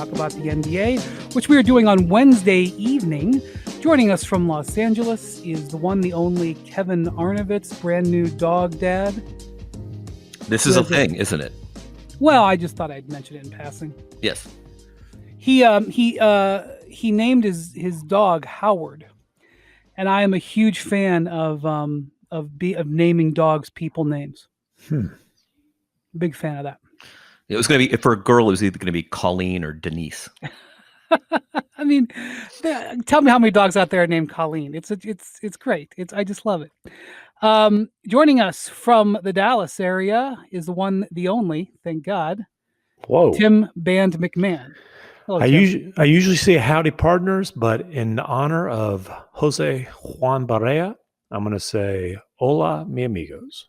talk about the NBA, which we are doing on Wednesday evening. Joining us from Los Angeles is the one, the only Kevin Arnovitz, brand new dog dad. This is a thing, isn't it? Well, I just thought I'd mention it in passing. Yes. He named his dog Howard, and I am a huge fan of naming dogs people names. Big fan of that. It was going to be, for a girl, it was either going to be Colleen or Denise. I mean, tell me how many dogs out there are named Colleen. It's great. I just love it. Joining us from the Dallas area is the one, the only, thank God, Tim Band MacMahon. Hello, I Tim. usually say howdy partners, but in honor of Jose Juan Barea, I'm going to say hola mi amigos.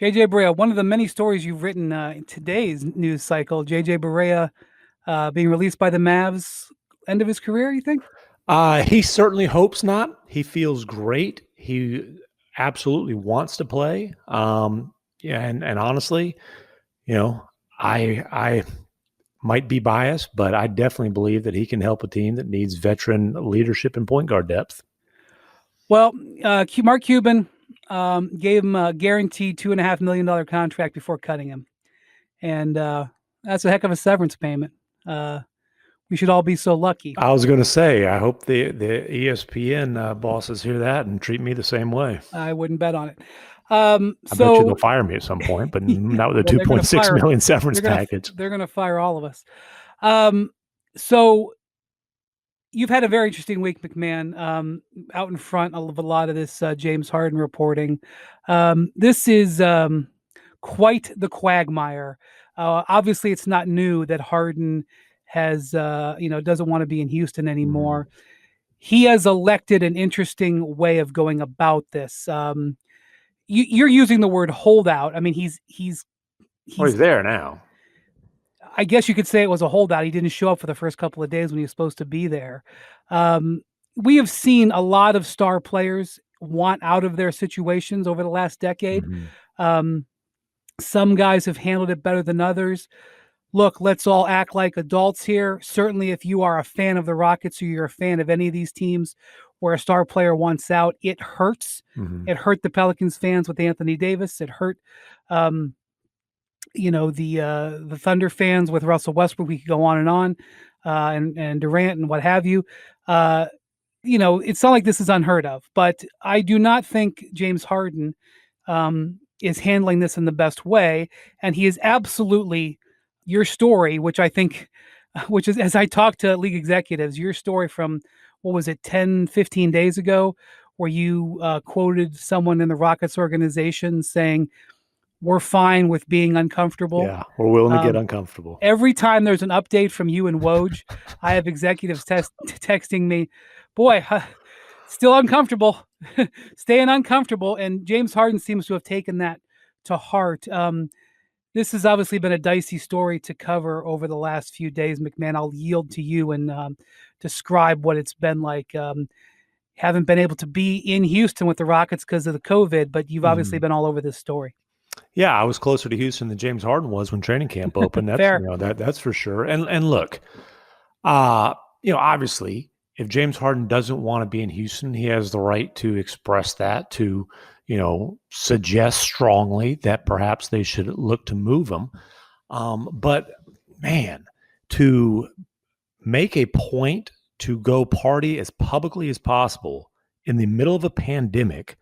JJ Barea, one of the many stories you've written in today's news cycle, JJ Barea being released by the Mavs, end of his career, you think? He certainly hopes not. He feels great. He absolutely wants to play. And honestly, I might be biased, but I definitely believe that he can help a team that needs veteran leadership and point guard depth. Well, Mark Cuban gave him a guaranteed $2.5 million contract before cutting him. And that's a heck of a severance payment. We should all be so lucky. I was going to say, I hope the ESPN bosses hear that and treat me the same way. I wouldn't bet on it. I bet you they'll fire me at some point, but not with a $2.6 million severance package. They're going to fire all of us. So you've had a very interesting week, MacMahon, out in front of a lot of this James Harden reporting. This is quite the quagmire. Obviously, it's not new that Harden has, doesn't want to be in Houston anymore. He has elected an interesting way of going about this. You're using the word holdout. I mean, he's there now. I guess you could say it was a holdout. He didn't show up for the first couple of days when he was supposed to be there. We have seen a lot of star players want out of their situations over the last decade. Some guys have handled it better than others. Look, let's all act like adults here. Certainly, if you are a fan of the Rockets or you're a fan of any of these teams where a star player wants out, it hurts. It hurt the Pelicans fans with Anthony Davis. It hurt, the Thunder fans with Russell Westbrook. We could go on, and Durant and what have you. It's not like this is unheard of, but I do not think James Harden is handling this in the best way. And he is absolutely your story, which is, as I talked to league executives, your story from, 10, 15 days ago, where you quoted someone in the Rockets organization saying, we're fine with being uncomfortable. Yeah, we're willing to get uncomfortable. Every time there's an update from you and Woj, I have executives texting me, boy, still uncomfortable, staying uncomfortable. And James Harden seems to have taken that to heart. This has obviously been a dicey story to cover over the last few days. MacMahon, I'll yield to you and describe what it's been like. Haven't been able to be in Houston with the Rockets because of the COVID, but you've obviously been all over this story. Yeah, I was closer to Houston than James Harden was when training camp opened. That's Fair. That's for sure. And look, obviously, if James Harden doesn't want to be in Houston, he has the right to express that, to suggest strongly that perhaps they should look to move him. But man, to make a point to go party as publicly as possible in the middle of a pandemic,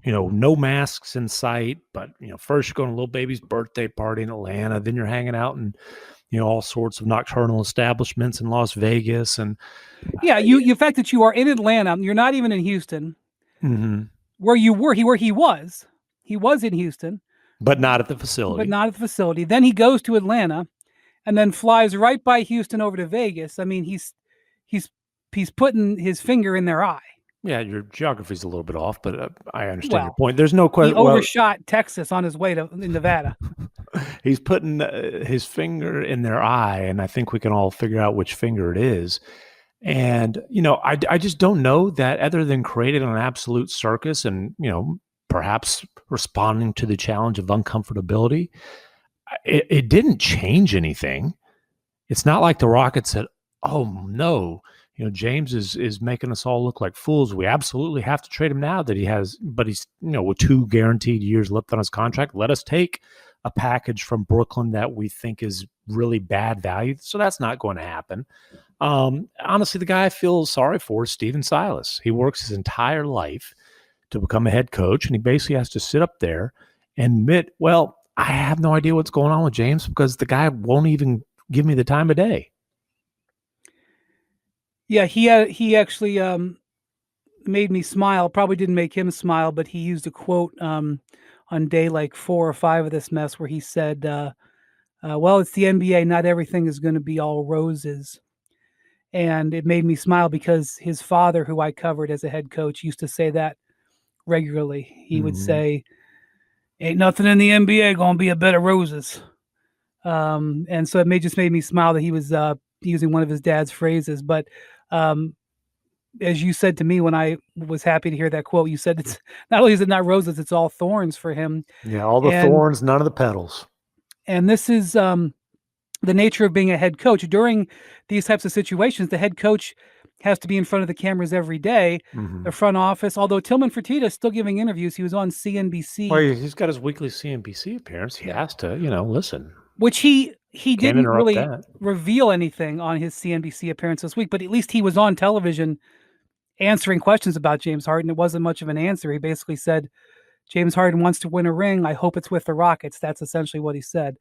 no masks in sight, but, first you're going to little baby's birthday party in Atlanta, then you're hanging out in, all sorts of nocturnal establishments in Las Vegas. And the fact that you are in Atlanta, you're not even in Houston, where you were, where he was in Houston, but not at the facility. Then he goes to Atlanta and then flies right by Houston over to Vegas. I mean, he's putting his finger in their eye. Yeah, your geography's a little bit off, but I understand your point. There's no question. He overshot Texas on his way to Nevada. He's putting his finger in their eye, and I think we can all figure out which finger it is. And, I just don't know that, other than creating an absolute circus and, perhaps responding to the challenge of uncomfortability, it didn't change anything. It's not like the Rockets said, "Oh no, James is making us all look like fools. We absolutely have to trade him now that he's with 2 guaranteed years left on his contract. Let us take a package from Brooklyn that we think is really bad value." So that's not going to happen. Honestly, the guy I feel sorry for is Stephen Silas. He works his entire life to become a head coach, and he basically has to sit up there and admit, well, I have no idea what's going on with James because the guy won't even give me the time of day. Yeah, he actually made me smile. Probably didn't make him smile, but he used a quote on day like 4 or 5 of this mess where he said, "Well, it's the NBA. Not everything is going to be all roses." And it made me smile because his father, who I covered as a head coach, used to say that regularly. He would say, "Ain't nothing in the NBA going to be a bed of roses." And so just made me smile that he was using one of his dad's phrases. But as you said to me when I was happy to hear that quote, you said it's not only is it not roses, it's all thorns for him. Yeah, all the thorns, none of the petals. And this is the nature of being a head coach. During these types of situations, the head coach has to be in front of the cameras every day. The front office, although Tillman Fertitta is still giving interviews, he was on CNBC. Well, he's got his weekly CNBC appearance. He has to, listen. Which he didn't really that. reveal anything on his CNBC appearance this week, but at least he was on television answering questions about James Harden. It wasn't much of an answer. He basically said, James Harden wants to win a ring. I hope it's with the Rockets. That's essentially what he said.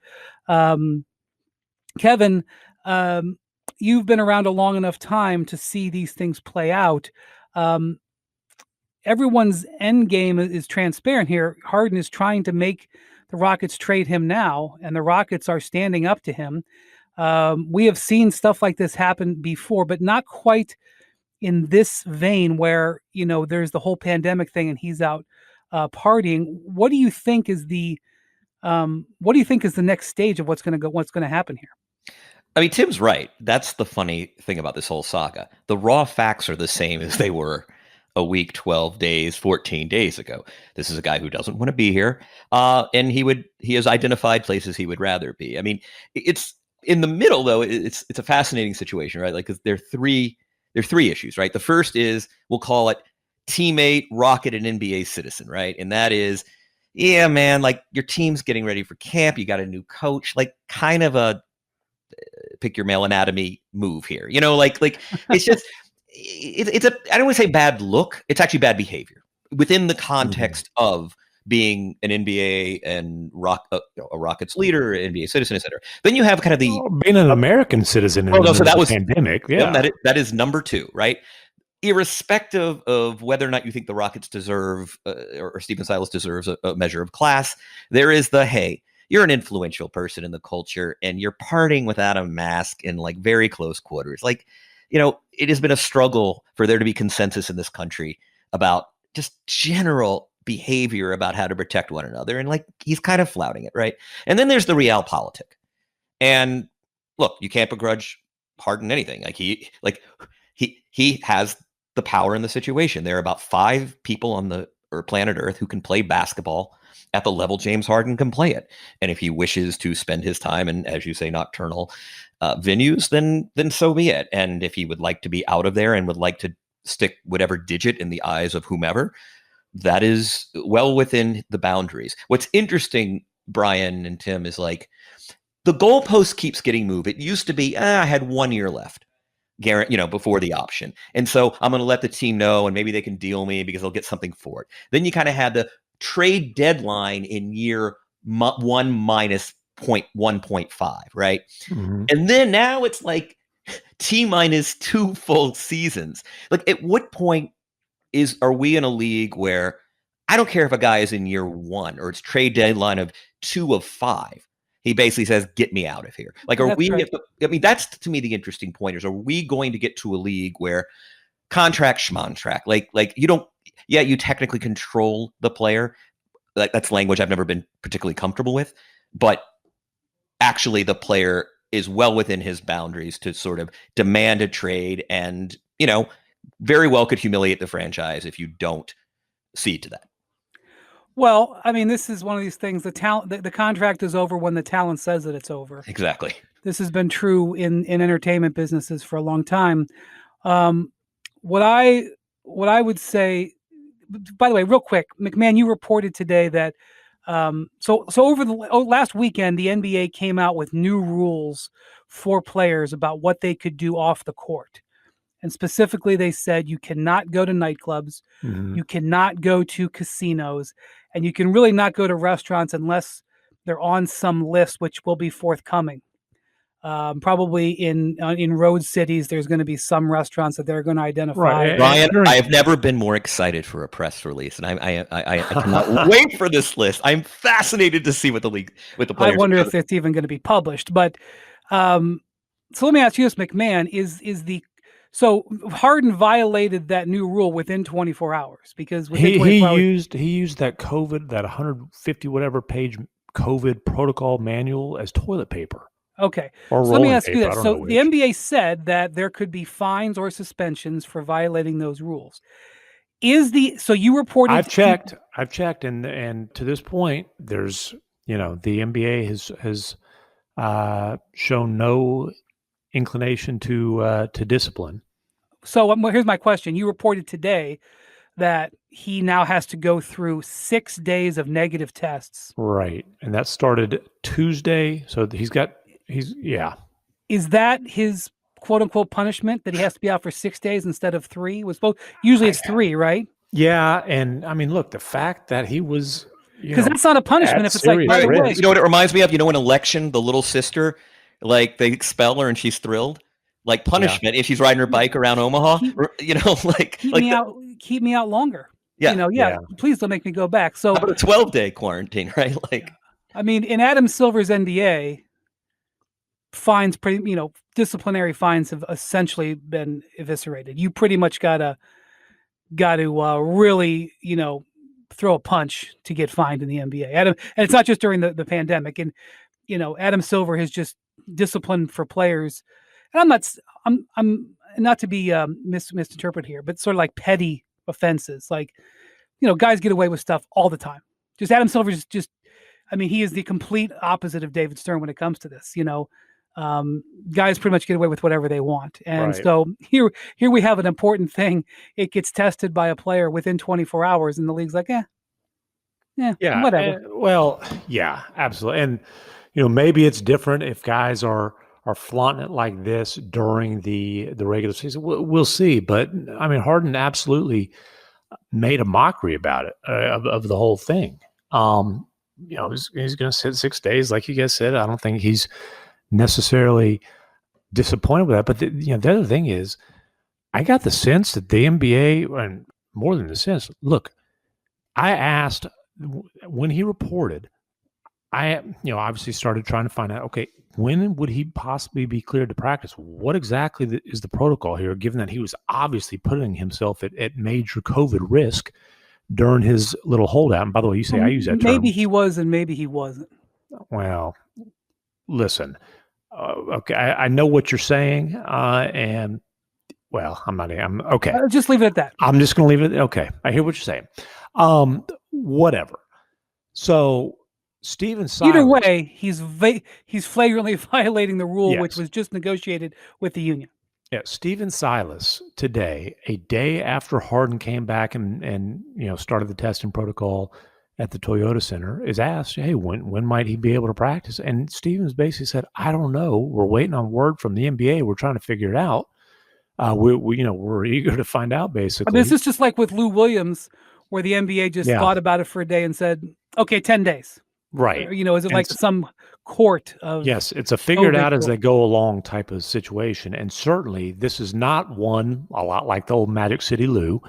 Kevin, you've been around a long enough time to see these things play out. Everyone's end game is transparent here. Harden is trying to make the Rockets trade him now, and the Rockets are standing up to him. We have seen stuff like this happen before, but not quite in this vein where, there's the whole pandemic thing and he's out partying. What do you think is the next stage of what's going to happen here? I mean, Tim's right. That's the funny thing about this whole saga. The raw facts are the same as they were a week, 12 days, 14 days ago. This is a guy who doesn't want to be here. And he has identified places he would rather be. I mean, it's in the middle, though. It's a fascinating situation, right? Like, because there are three issues, right? The first is, we'll call it teammate, Rocket, and NBA citizen, right? And that is, yeah, man, like your team's getting ready for camp. You got a new coach, like kind of a pick your male anatomy move here. Like it's just, I don't want to say bad look. It's actually bad behavior within the context of being an NBA and a Rockets leader, NBA citizen, et cetera. Then you have kind of being an American citizen in the pandemic. Yeah, that is number 2, right? Irrespective of whether or not you think the Rockets deserve or Stephen Silas deserves a measure of class, there is hey, you're an influential person in the culture and you're partying without a mask in like very close quarters. Like, it has been a struggle for there to be consensus in this country about just general behavior about how to protect one another. And like, he's kind of flouting it, right? And then there's the realpolitik. And look, you can't begrudge Harden anything. Like he has the power in the situation. There are about 5 people on planet Earth who can play basketball at the level James Harden can play it. And if he wishes to spend his time in, as you say, nocturnal venues, then so be it. And if he would like to be out of there and would like to stick whatever digit in the eyes of whomever, that is well within the boundaries. What's interesting, Brian and Tim, is like the goalpost keeps getting moved. It used to be, I had 1 year left, before the option. And so I'm going to let the team know and maybe they can deal me because they'll get something for it. Then you kind of had the trade deadline in year 1 minus 1.5, right? And then now it's like T minus 2 full seasons. Like, at what point are we in a league where I don't care if a guy is in year 1 or it's trade deadline of 2 of 5. He basically says, get me out of here. Like, are we, right. I mean, that's to me the interesting point is, are we going to get to a league where contract schmontrack, like you technically control the player. That's language I've never been particularly comfortable with, but actually the player is well within his boundaries to sort of demand a trade and, very well could humiliate the franchise if you don't cede to that. Well, I mean, this is one of these things. The contract is over when the talent says that it's over. Exactly. This has been true in entertainment businesses for a long time. What I would say, by the way, real quick, MacMahon, you reported today that so over the last weekend, the NBA came out with new rules for players about what they could do off the court. And specifically, they said you cannot go to nightclubs, you cannot go to casinos, and you can really not go to restaurants unless they're on some list, which will be forthcoming. Probably in road cities, there's going to be some restaurants that they're going to identify. Right. Ryan, I've never been more excited for a press release, and I cannot wait for this list. I'm fascinated to see what the players. I wonder if it's even going to be published. But so let me ask you this, MacMahon: so Harden violated that new rule within 24 hours because within 24 hours, he used that 150 whatever page COVID protocol manual as toilet paper. Okay. So let me ask you this. So the NBA said that there could be fines or suspensions for violating those rules. So you reported? I've checked, and to this point, there's the NBA has shown no inclination to discipline. So here's my question. You reported today that he now has to go through 6 days of negative tests. Right. And that started Tuesday. So Is that his quote unquote punishment that he has to be out for 6 days instead of 3? Usually it's 3, right? Yeah. And I mean, look, the fact that he was, because that's not a punishment if it's like, by the way. You know what it reminds me of? You know, in Election, the little sister, like they expel her and she's thrilled. Like punishment if she's riding her bike around Omaha, keep me out longer. Yeah. Please don't make me go back. So how about a 12-day quarantine, right? I mean, in Adam Silver's NBA, fines, disciplinary fines have essentially been eviscerated. You pretty much got to really, throw a punch to get fined in the NBA. And it's not just during the pandemic. And Adam Silver has just disciplined for players. And I'm not to be misinterpreted here, but sort of like petty offenses. Like, guys get away with stuff all the time. Just Adam Silver he is the complete opposite of David Stern when it comes to this. Guys pretty much get away with whatever they want. And so here we have an important thing. It gets tested by a player within 24 hours and the league's like, whatever. Well, yeah, absolutely. And, maybe it's different if guys are flaunting it like this during the regular season. We'll see. But I mean, Harden absolutely made a mockery about it, of the whole thing. He's going to sit 6 days. Like you guys said, I don't think he's necessarily disappointed with that. But the other thing is, I got the sense that the NBA, and more than the sense, look, I asked when he reported, I obviously started trying to find out, okay, when would he possibly be cleared to practice? What exactly is the protocol here, given that he was obviously putting himself at major COVID risk during his little holdout? And by the way, you say I use that term. Maybe he was and maybe he wasn't. Well, listen, okay, I know what you're saying, and well, I'm okay. Just leave it at that. I'm just going to leave it. Okay, I hear what you're saying. Whatever. So Stephen Silas. Either way, he's flagrantly violating the rule, yes, which was just negotiated with the union. Yeah, Stephen Silas today, a day after Harden came back and started the testing protocol at the Toyota Center, is asked, "Hey, when might he be able to practice?" And Stevens basically said, "I don't know. We're waiting on word from the NBA. We're trying to figure it out. We're eager to find out." Basically, this is just like with Lou Williams, where the NBA just thought about it for a day and said, "Okay, 10 days." Right. Is it like some court of... Yes, it's a figure it out as they go along type of situation. And certainly this is not one, a lot like the old Magic City Lou,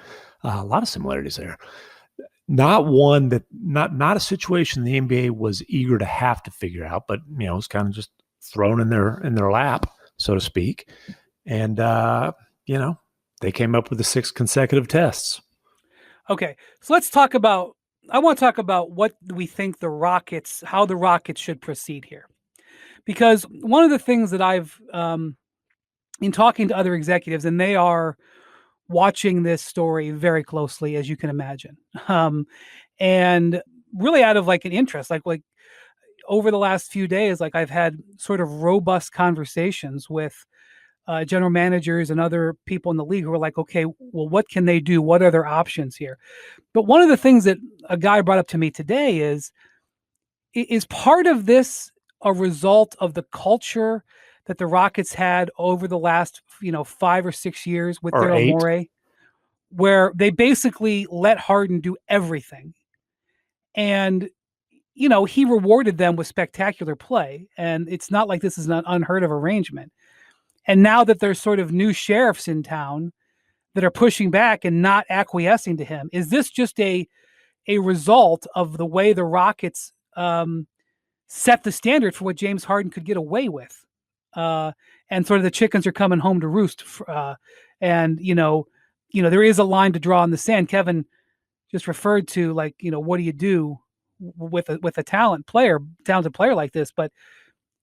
a lot of similarities there. Not one that, not a situation the NBA was eager to have to figure out, but, it's kind of just thrown in their lap, so to speak. And, they came up with the 6 consecutive tests. Okay, so I want to talk about what we think how the Rockets should proceed here. Because one of the things that I've, in talking to other executives, and they are watching this story very closely, as you can imagine, and really out of like an interest, like over the last few days, like I've had sort of robust conversations with general managers and other people in the league who are like, okay, well, what can they do? What are their options here? But one of the things that a guy brought up to me today is part of this a result of the culture that the Rockets had over the last, 5 or 6 years with Or Daryl 8. Morey, where they basically let Harden do everything. And, he rewarded them with spectacular play. And it's not like this is an unheard of arrangement. And now that there's sort of new sheriffs in town that are pushing back and not acquiescing to him, is this just a result of the way the Rockets set the standard for what James Harden could get away with? And sort of the chickens are coming home to roost. And, there is a line to draw in the sand. Kevin just referred to, like, what do you do with a talented player like this? But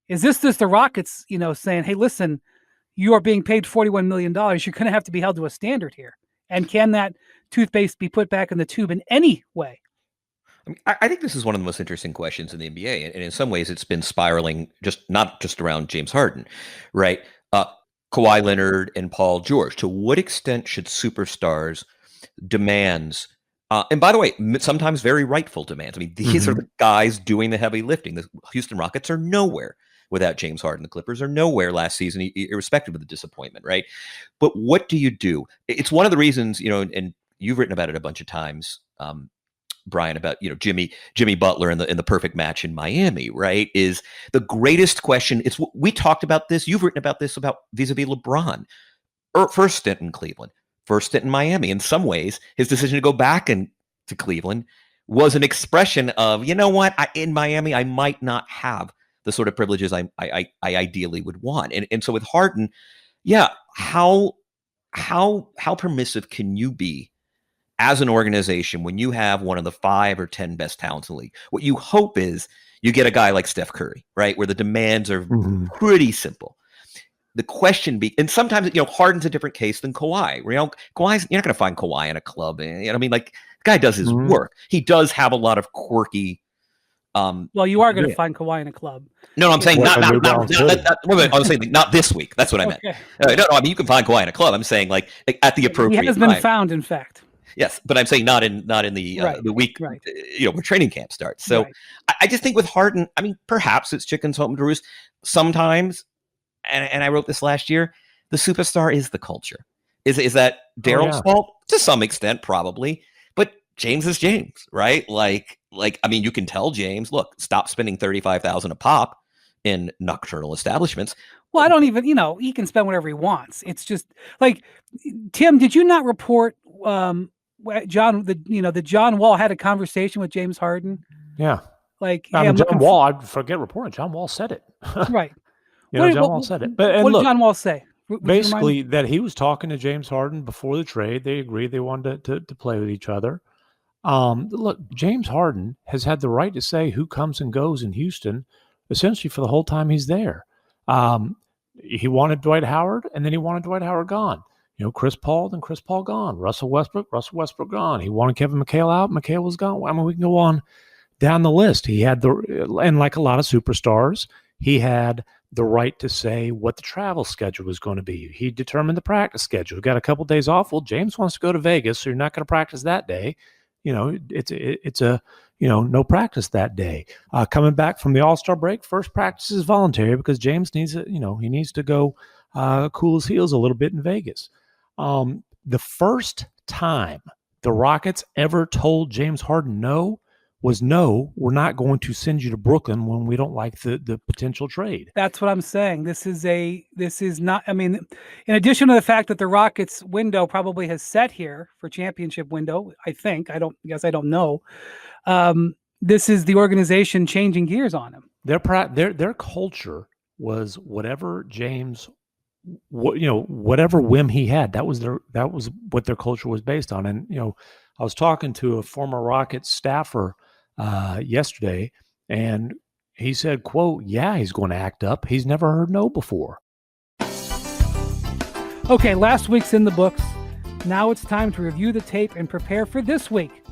is this the Rockets, saying, hey, listen, you are being paid $41 million. You're going to have to be held to a standard here. And can that toothpaste be put back in the tube in any way? I think this is one of the most interesting questions in the NBA, and in some ways, it's been spiraling not just around James Harden, right? Kawhi Leonard and Paul George. To what extent should superstars' demands, and by the way, sometimes very rightful demands. I mean, these are the guys doing the heavy lifting. The Houston Rockets are nowhere without James Harden. The Clippers are nowhere last season, irrespective of the disappointment, right? But what do you do? It's one of the reasons, and you've written about it a bunch of times, Brian, about Jimmy Butler and the perfect match in Miami, right? Is the greatest question. We talked about this. You've written about this about vis-a-vis LeBron. First stint in Cleveland, first stint in Miami. In some ways, his decision to go back to Cleveland was an expression of, you know what, in Miami I might not have the sort of privileges I ideally would want. And so with Harden, yeah, how permissive can you be as an organization when you have one of the 5 or 10 best talents in the league? What you hope is you get a guy like Steph Curry, right, where the demands are pretty simple. The question and sometimes, Harden's a different case than Kawhi. Kawhi's, you're not going to find Kawhi in a club. I mean, like, the guy does his work. He does have a lot of quirky. Well, you are going to find Kawhi in a club. No, I'm saying not I was saying not this week. That's what I meant. Okay. No, I mean, you can find Kawhi in a club. I'm saying like at the appropriate time. He has been found, in fact. Yes, but I'm saying not in the week, right. Where training camp starts. So I just think with Harden, I mean, perhaps it's chickens home to roost sometimes. And I wrote this last year. The superstar is the culture. Is that Daryl's fault? To some extent, probably. But James is James, right? Like I mean, you can tell James, look, stop spending $35,000 a pop in nocturnal establishments. Well, I don't even, he can spend whatever he wants. It's just like, Tim, did you not report that John Wall had a conversation with James Harden? Yeah. Like, I mean, John Wall, I forget reporting. John Wall said it. Right. John Wall said it. What did John Wall say? Basically, that he was talking to James Harden before the trade. They agreed they wanted to play with each other. Look, James Harden has had the right to say who comes and goes in Houston, essentially for the whole time he's there. He wanted Dwight Howard, and then he wanted Dwight Howard gone. Chris Paul, then Chris Paul gone. Russell Westbrook gone. He wanted Kevin McHale out. McHale was gone. I mean, we can go on down the list. He had and like a lot of superstars, he had the right to say what the travel schedule was going to be. He determined the practice schedule. Got a couple days off. Well, James wants to go to Vegas, so you're not going to practice that day. It's a no practice that day. Coming back from the All-Star break, first practice is voluntary because James needs he needs to go cool his heels a little bit in Vegas. The first time the Rockets ever told James Harden no was no, we're not going to send you to Brooklyn when we don't like the potential trade. That's what I'm saying. This is not, I mean, in addition to the fact that the Rockets window probably has set here for championship window, I don't know. This is the organization changing gears on him. Their culture was whatever James, whatever whim he had, that was what their culture was based on. And, I was talking to a former Rockets staffer yesterday, and he said, quote, yeah, he's going to act up. He's never heard no before. Okay, last week's in the books. Now it's time to review the tape and prepare for this week.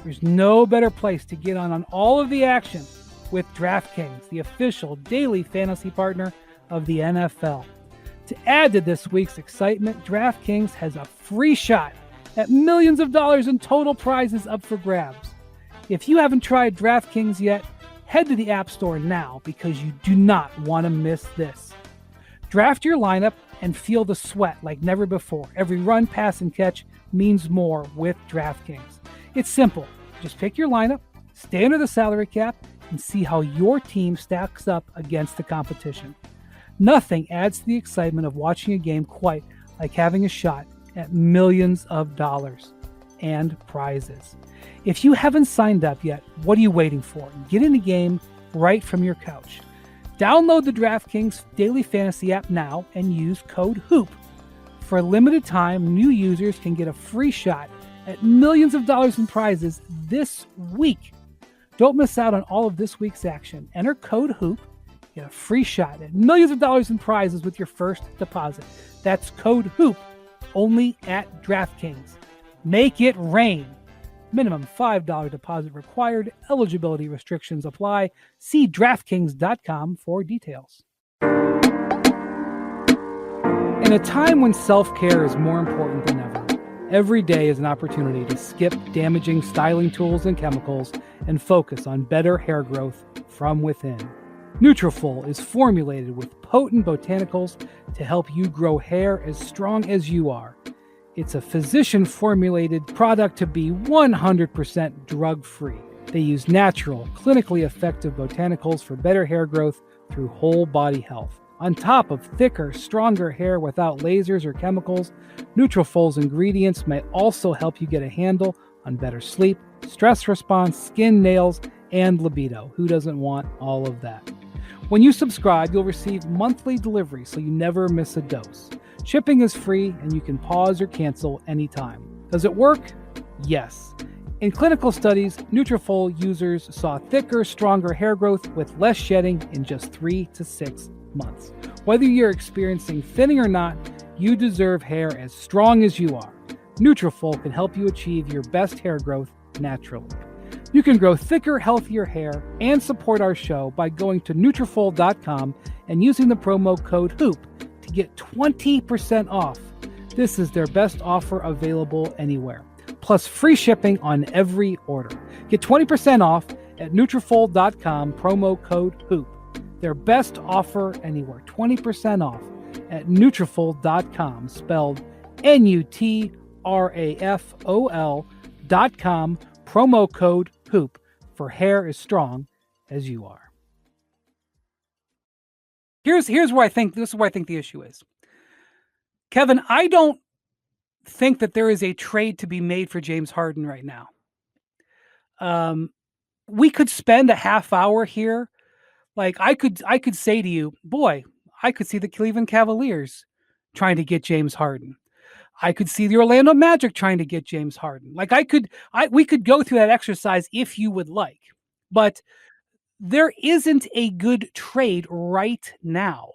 There's no better place to get on all of the action with DraftKings, the official daily fantasy partner of the NFL. To add to this week's excitement, DraftKings has a free shot at millions of dollars in total prizes up for grabs. If you haven't tried DraftKings yet, head to the App Store now because you do not want to miss this. Draft your lineup and feel the sweat like never before. Every run, pass, and catch means more with DraftKings. It's simple. Just pick your lineup, stay under the salary cap, and see how your team stacks up against the competition. Nothing adds to the excitement of watching a game quite like having a shot at millions of dollars and prizes. If you haven't signed up yet, what are you waiting for? Get in the game right from your couch. Download the DraftKings Daily Fantasy app now and use code HOOP. For a limited time, new users can get a free shot at millions of dollars in prizes this week. Don't miss out on all of this week's action. Enter code HOOP. Get a free shot at millions of dollars in prizes with your first deposit. That's code HOOP, only at DraftKings. Make it rain. Minimum $5 deposit required. Eligibility restrictions apply. See DraftKings.com for details. In a time when self-care is more important than ever, every day is an opportunity to skip damaging styling tools and chemicals and focus on better hair growth from within. Nutrafol is formulated with potent botanicals to help you grow hair as strong as you are. It's a physician-formulated product to be 100% drug-free. They use natural, clinically effective botanicals for better hair growth through whole body health. On top of thicker, stronger hair without lasers or chemicals, Nutrafol's ingredients may also help you get a handle on better sleep, stress response, skin, nails, and libido. Who doesn't want all of that? When you subscribe, you'll receive monthly delivery so you never miss a dose. Shipping is free and you can pause or cancel anytime. Does it work? Yes. In clinical studies, Nutrafol users saw thicker, stronger hair growth with less shedding in just 3 to 6 months. Whether you're experiencing thinning or not, you deserve hair as strong as you are. Nutrafol can help you achieve your best hair growth naturally. You can grow thicker, healthier hair and support our show by going to Nutrafol.com and using the promo code HOOP to get 20% off. This is their best offer available anywhere, plus free shipping on every order. Get 20% off at Nutrafol.com, promo code HOOP. Their best offer anywhere, 20% off at Nutrafol.com, spelled Nutrafol.com, promo code HOOP for hair as strong as you are. Here's where I think the issue is. Kevin, I don't think that there is a trade to be made for James Harden right now. We could spend a half hour here. Like I could say to you, boy, I could see the Cleveland Cavaliers trying to get James Harden. I could see the Orlando Magic trying to get James Harden. Like we could go through that exercise if you would like, but there isn't a good trade right now.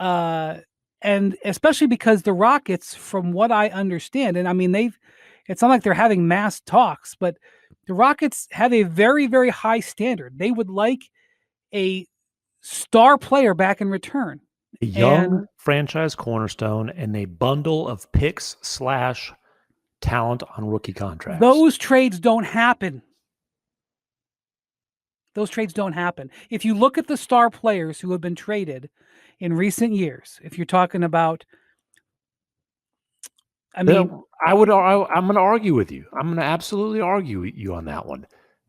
And especially because the Rockets, from what I understand, and I mean, it's not like they're having mass talks, but the Rockets have a very, very high standard. They would like a star player back in return. A young franchise cornerstone and a bundle of picks / talent on rookie contracts. Those trades don't happen. If you look at the star players who have been traded in recent years, if you're talking about, I'm going to argue with you. I'm going to absolutely argue with you on that one.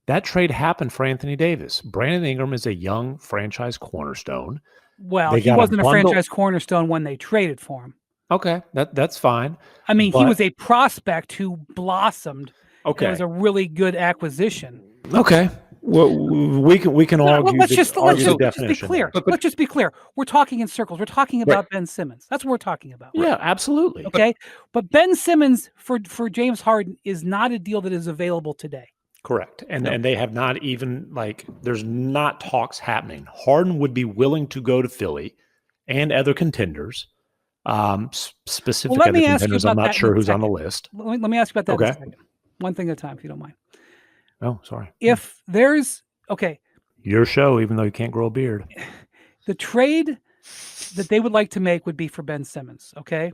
That trade happened for Anthony Davis. Brandon Ingram is a young franchise cornerstone. Well, he wasn't a franchise cornerstone when they traded for him. Okay, that's fine. I mean, he was a prospect who blossomed. Okay, it was a really good acquisition. Okay, well, we can argue. Let's just be clear. Let's just be clear. We're talking in circles. We're talking about Ben Simmons. That's what we're talking about. Yeah, absolutely. Okay, but Ben Simmons for James Harden is not a deal that is available today. Correct. And they have not even, there's not talks happening. Harden would be willing to go to Philly and other contenders, specific other contenders. I'm not sure who's on the list. Let me ask you about that in a second. One thing at a time, if you don't mind. Oh, sorry. If there's, Your show, even though you can't grow a beard. The trade that they would like to make would be for Ben Simmons. Okay,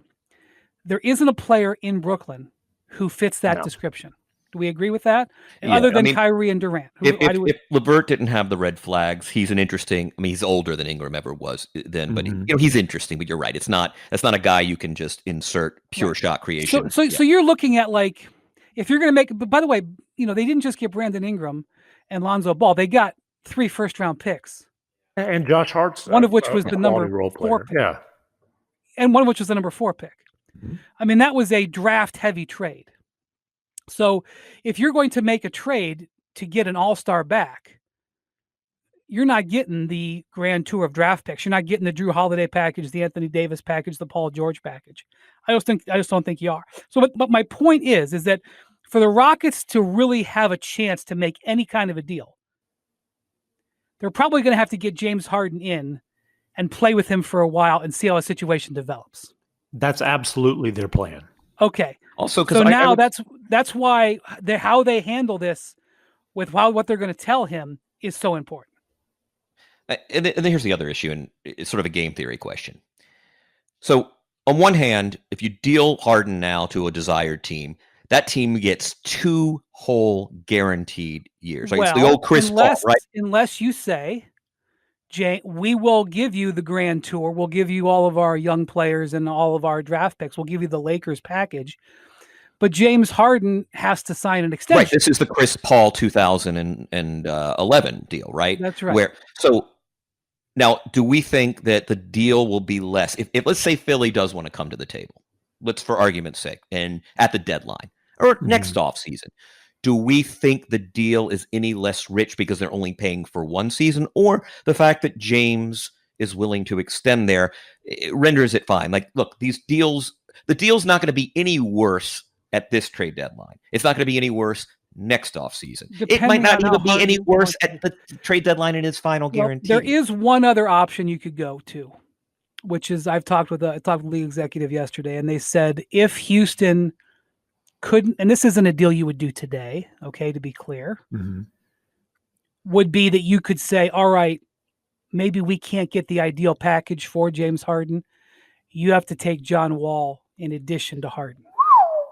there isn't a player in Brooklyn who fits that No. description. Do we agree with that? Yeah, Other I than mean, Kyrie and Durant. If LeVert didn't have the red flags, he's an interesting. I mean, he's older than Ingram ever was then, but he's interesting. But you're right; that's not a guy you can just insert pure shot creation. So you're looking at, like, if you're going to make. But by the way, they didn't just get Brandon Ingram and Lonzo Ball; they got 3 first-round picks, and Josh Hart's one of which was the number 4 pick. Yeah, and one of which was the number 4 pick. Mm-hmm. I mean, that was a draft-heavy trade. So if you're going to make a trade to get an all-star back, you're not getting the grand tour of draft picks. You're not getting the Drew Holiday package, the Anthony Davis package, the Paul George package. I just don't think you are. So, but my point is that for the Rockets to really have a chance to make any kind of a deal, they're probably going to have to get James Harden in and play with him for a while and see how a situation develops. That's absolutely their plan. Okay. Also, so now that's why how they handle this with what they're going to tell him is so important. And then here's the other issue, and it's sort of a game theory question. So on one hand, if you deal Harden now to a desired team, that team gets 2 whole guaranteed years. Right? It's the old Chris Paul, right? Unless you say, Jay, we will give you the grand tour. We'll give you all of our young players and all of our draft picks. We'll give you the Lakers package. But James Harden has to sign an extension. Right. This is the Chris Paul 2011 deal, right? That's right. Now, do we think that the deal will be less? If let's say Philly does want to come to the table, let's for argument's sake, and at the deadline or next offseason, do we think the deal is any less rich because they're only paying for 1 season, or the fact that James is willing to extend there renders it fine? Like, look, the deal's not going to be any worse at this trade deadline. It's not going to be any worse next offseason. It might not even be any worse at the trade dedeadline in his final guarantee. There is one other option you could go to, which is I talked with the league executive yesterday, and they said if Houston couldn't, and this isn't a deal you would do today, okay, to be clear, would be that you could say, all right, maybe we can't get the ideal package for James Harden. You have to take John Wall in addition to Harden.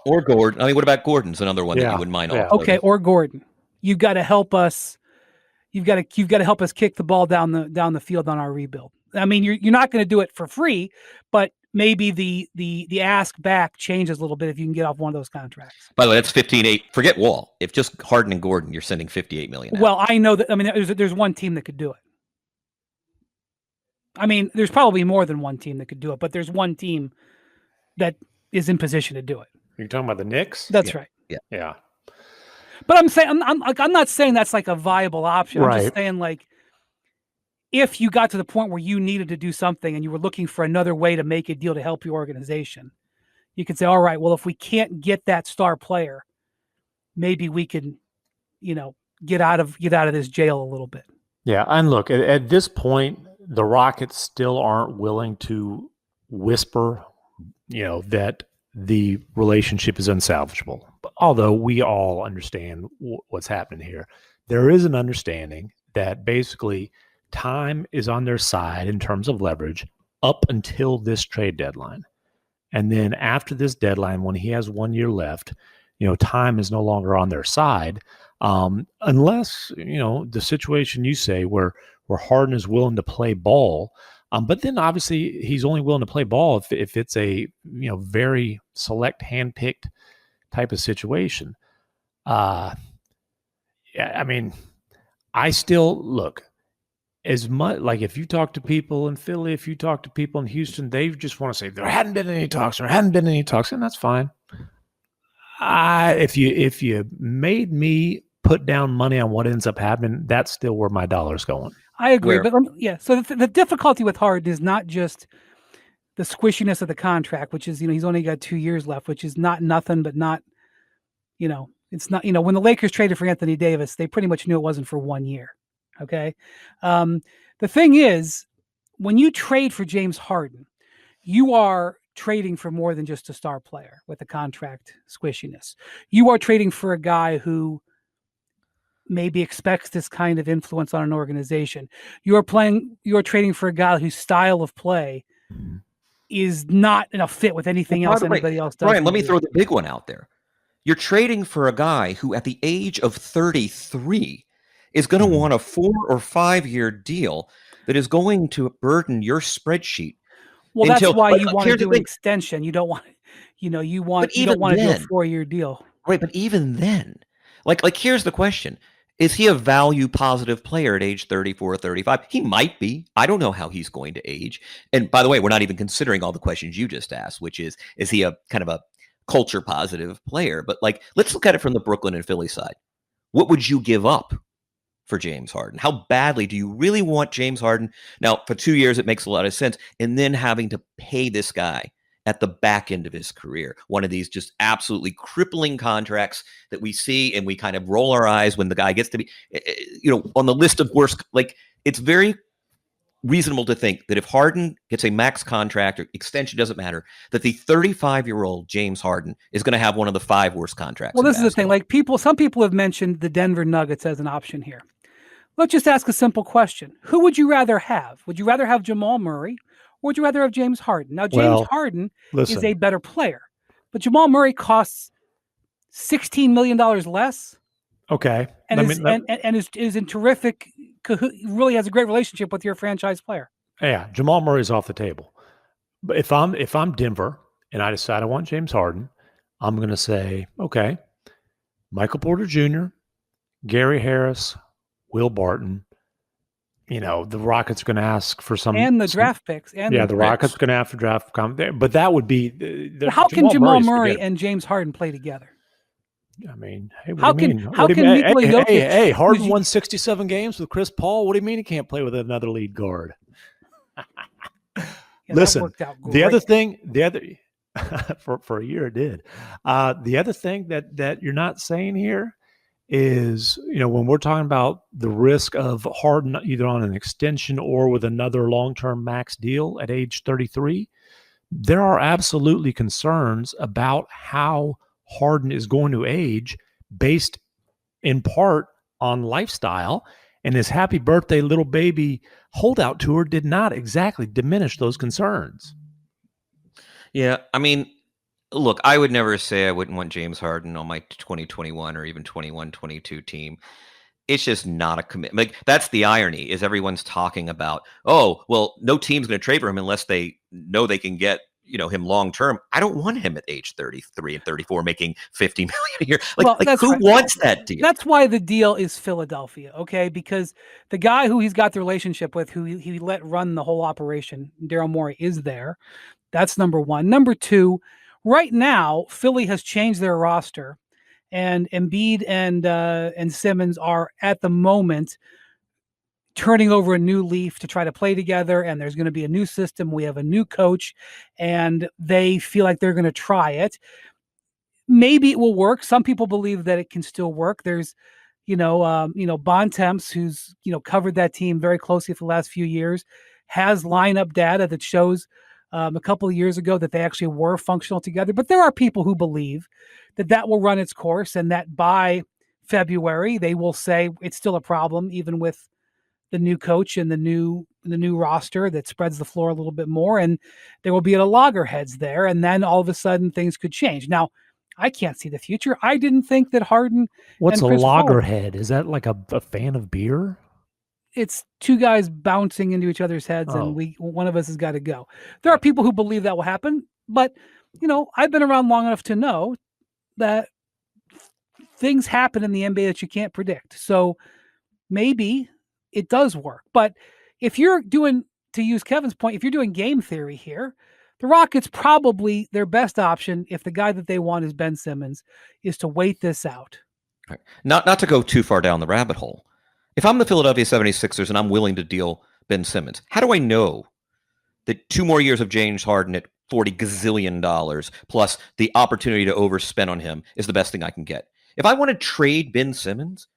Or Gordon. I mean, what about Gordon's another one that you wouldn't mind? Yeah. Okay, or Gordon. You've got to help us. You've got to help us kick the ball down the field on our rebuild. I mean, you're not going to do it for free, but maybe the ask back changes a little bit if you can get off one of those contracts. By the way, that's 15-8. Forget Wall. If just Harden and Gordon, you're sending $58 million. Well, I know that. I mean, there's one team that could do it. I mean, there's probably more than one team that could do it, but there's one team that is in position to do it. You're talking about the Knicks? That's right. Yeah. But I'm saying I'm not saying that's like a viable option. Right. I'm just saying, like, if you got to the point where you needed to do something and you were looking for another way to make a deal to help your organization, you could say, all right, well, if we can't get that star player, maybe we can, get out of this jail a little bit. Yeah, and look, at this point, the Rockets still aren't willing to whisper, that the relationship is unsalvageable. Although we all understand what's happening here, there is an understanding that basically time is on their side in terms of leverage up until this trade deadline. And then after this deadline, when he has 1 year left, time is no longer on their side, unless, the situation you say where Harden is willing to play ball. But then obviously he's only willing to play ball if it's a very select handpicked type of situation. I mean, I still look as much like if you talk to people in Philly, if you talk to people in Houston, they just want to say there hadn't been any talks, and that's fine. If you made me put down money on what ends up happening, that's still where my dollar's going. I agree, but so the difficulty with Harden is not just the squishiness of the contract, which is he's only got 2 years left, which is not nothing, but not it's not when the Lakers traded for Anthony Davis, they pretty much knew it wasn't for 1 year. Okay, the thing is, when you trade for James Harden, you are trading for more than just a star player with the contract squishiness. You are trading for a guy who maybe expects this kind of influence on an organization. You're trading for a guy whose style of play is not in a fit with anything else anybody else does. Ryan, let me throw the big one out there. You're trading for a guy who, at the age of 33, is going to want a 4 or 5 year deal that is going to burden your spreadsheet. Well, that's why you want to do an extension. You don't want, you don't want to do a 4-year deal. Right, but even then, like here's the question. Is he a value positive player at age 34 or 35? He might be. I don't know how he's going to age. And by the way, we're not even considering all the questions you just asked, which is he a kind of a culture positive player? But let's look at it from the Brooklyn and Philly side. What would you give up for James Harden? How badly do you really want James Harden? Now, for 2 years, it makes a lot of sense. And then having to pay this guy at the back end of his career, one of these just absolutely crippling contracts that we see and we kind of roll our eyes when the guy gets to be, on the list of worst. It's very reasonable to think that if Harden gets a max contract or extension, doesn't matter, that the 35-year-old James Harden is going to have one of the 5 worst contracts. Well, this is the thing. Some people have mentioned the Denver Nuggets as an option here. Let's just ask a simple question. Who would you rather have? Would you rather have Jamal Murray? Or would you rather have James Harden? Now, James Harden is a better player, but Jamal Murray costs $16 million less. Okay. And is in terrific, really has a great relationship with your franchise player. Yeah, Jamal Murray's off the table. But if I'm Denver and I decide I want James Harden, I'm going to say, okay, Michael Porter Jr., Gary Harris, Will Barton. The Rockets are going to ask for some, and the draft picks. The Rockets are going to have to draft. But that would be. How can Jamal Murray and James Harden play together? I mean, hey, how can Nikola Jokic? Hey, Harden won 67 games with Chris Paul. What do you mean he can't play with another lead guard? Listen, the other thing, for a year it did. The other thing that you're not saying here is, when we're talking about the risk of Harden either on an extension or with another long-term max deal at age 33, there are absolutely concerns about how Harden is going to age based in part on lifestyle. And his happy birthday little baby holdout tour did not exactly diminish those concerns. Yeah, I mean, look, I would never say I wouldn't want James Harden on my 2021 or even 21-22 team. It's just not a commitment. That's the irony, is everyone's talking about, oh, well, no team's going to trade for him unless they know they can get him long term. I don't want him at age 33 and 34 making $50 million a year. Who wants that deal? That's why the deal is Philadelphia, okay? Because the guy who he's got the relationship with, who he let run the whole operation, Daryl Morey, is there. That's number one. Number two, right now, Philly has changed their roster, and Embiid and Simmons are at the moment turning over a new leaf to try to play together, and there's going to be a new system. We have a new coach, and they feel like they're going to try it. Maybe it will work. Some people believe that it can still work. There's, Bontemps, who's, covered that team very closely for the last few years, has lineup data that shows a couple of years ago that they actually were functional together. But there are people who believe that will run its course, and that by February they will say it's still a problem, even with the new coach and the new roster that spreads the floor a little bit more, and there will be a loggerheads there, and then all of a sudden things could change. Now, I can't see the future. I didn't think that Harden. What's a loggerhead? Is that like a fan of beer? It's two guys bouncing into each other's heads, and one of us has got to go. There are people who believe that will happen, but I've been around long enough to know that things happen in the NBA that you can't predict. So maybe it does work. But if you're doing, to use Kevin's point, if you're doing game theory here, the Rockets probably their best option, if the guy that they want is Ben Simmons, is to wait this out. Right. Not to go too far down the rabbit hole. If I'm the Philadelphia 76ers and I'm willing to deal Ben Simmons, how do I know that 2 more years of James Harden at $40 gazillion plus the opportunity to overspend on him is the best thing I can get? If I want to trade Ben Simmons,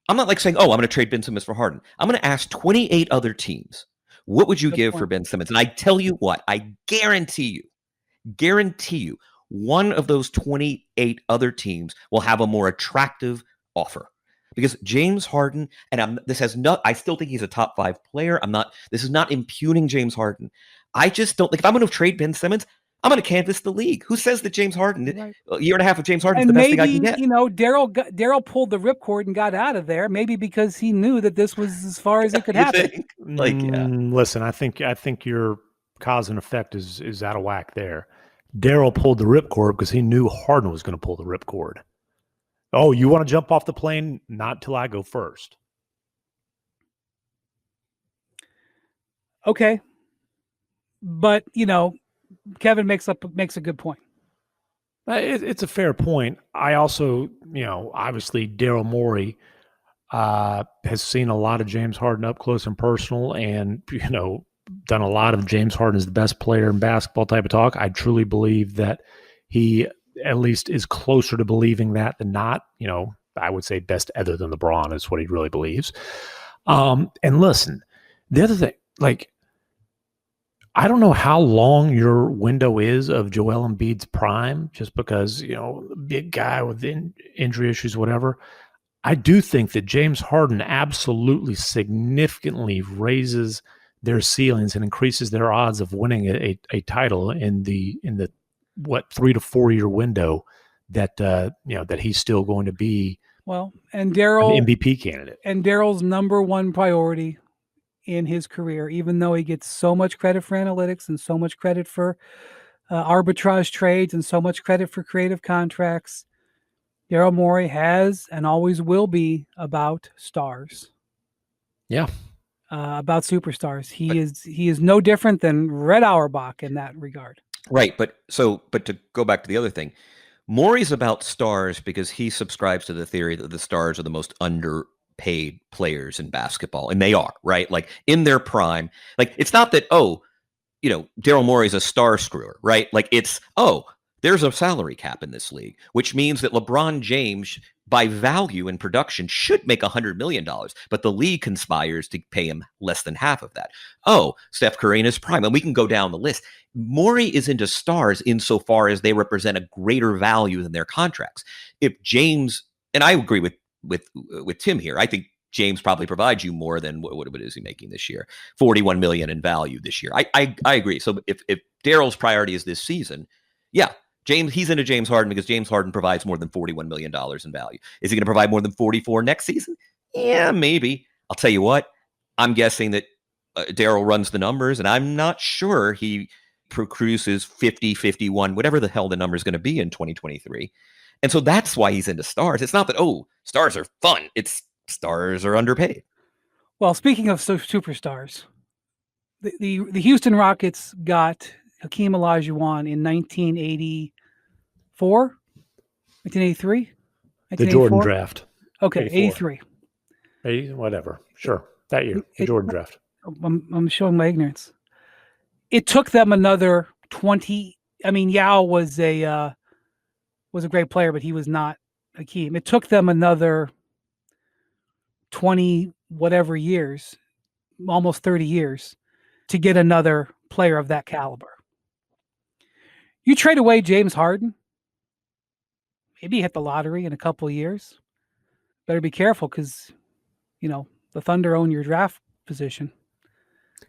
I'm not saying, I'm going to trade Ben Simmons for Harden. I'm going to ask 28 other teams, what would you give for Ben Simmons? And I tell you what, I guarantee you, one of those 28 other teams will have a more attractive offer. because James Harden, and I still think he's a top 5 player. This is not impugning James Harden. I just don't, like, if I'm going to trade Ben Simmons, I'm going to canvass the league. Who says that James Harden, Right. a year and a half of James Harden is And the best thing I maybe, can get? Daryl pulled the ripcord and got out of there, maybe because he knew that this was as far as it could You happen. think? Like, yeah. Listen, I think your cause and effect is out of whack there. Daryl pulled the ripcord because he knew Harden was going to pull the ripcord. Oh, you want to jump off the plane? Not till I go first. Okay. But, Kevin makes a good point. It's a fair point. I also, obviously Daryl Morey has seen a lot of James Harden up close and personal, and done a lot of James Harden is the best player in basketball type of talk. I truly believe that he at least is closer to believing that than not. I would say best other than LeBron is what he really believes. And listen, the other thing, like, I don't know how long your window is of Joel Embiid's prime, just because, big guy with injury issues, whatever. I do think that James Harden absolutely significantly raises their ceilings and increases their odds of winning a title in the 3 to 4 year window that that he's still going to be and Daryl an MVP candidate. And Daryl's number one priority in his career, even though he gets so much credit for analytics and so much credit for arbitrage trades and so much credit for creative contracts, Daryl Morey has and always will be about stars. Yeah. About superstars. He is no different than Red Auerbach in that regard. Right. But to go back to the other thing, Morey's about stars because he subscribes to the theory that the stars are the most underpaid players in basketball. And they are, right? Like, in their prime. Like, it's not that, Daryl Morey's a star screwer, right? Like, it's, there's a salary cap in this league, which means that LeBron James, by value and production, should make $100 million, but the league conspires to pay him less than half of that. Steph Curry in his prime, and we can go down the list. Morey is into stars insofar as they represent a greater value than their contracts. If James, and I agree with Tim here, I think James probably provides you more than what is he making this year? $41 million in value this year. I agree. So if Daryl's priority is this season, yeah, he's into James Harden because James Harden provides more than $41 million in value. Is he going to provide more than 44 next season? Yeah, maybe. I'll tell you what, I'm guessing that Daryl runs the numbers, and I'm not sure he produces 50, 51, whatever the hell the number is going to be in 2023. And so that's why he's into stars. It's not that, stars are fun. It's stars are underpaid. Well, speaking of superstars, the Houston Rockets got Hakeem Olajuwon in 1984, 1983, the Jordan draft. Okay, 83. 80, whatever. Sure, that year, the Jordan draft. I'm showing my ignorance. It took them another 20. I mean, Yao was a great player, but he was not Hakeem. It took them another 20 whatever years, almost 30 years, to get another player of that caliber. You trade away James Harden, maybe hit the lottery in a couple of years. Better be careful because, the Thunder own your draft position.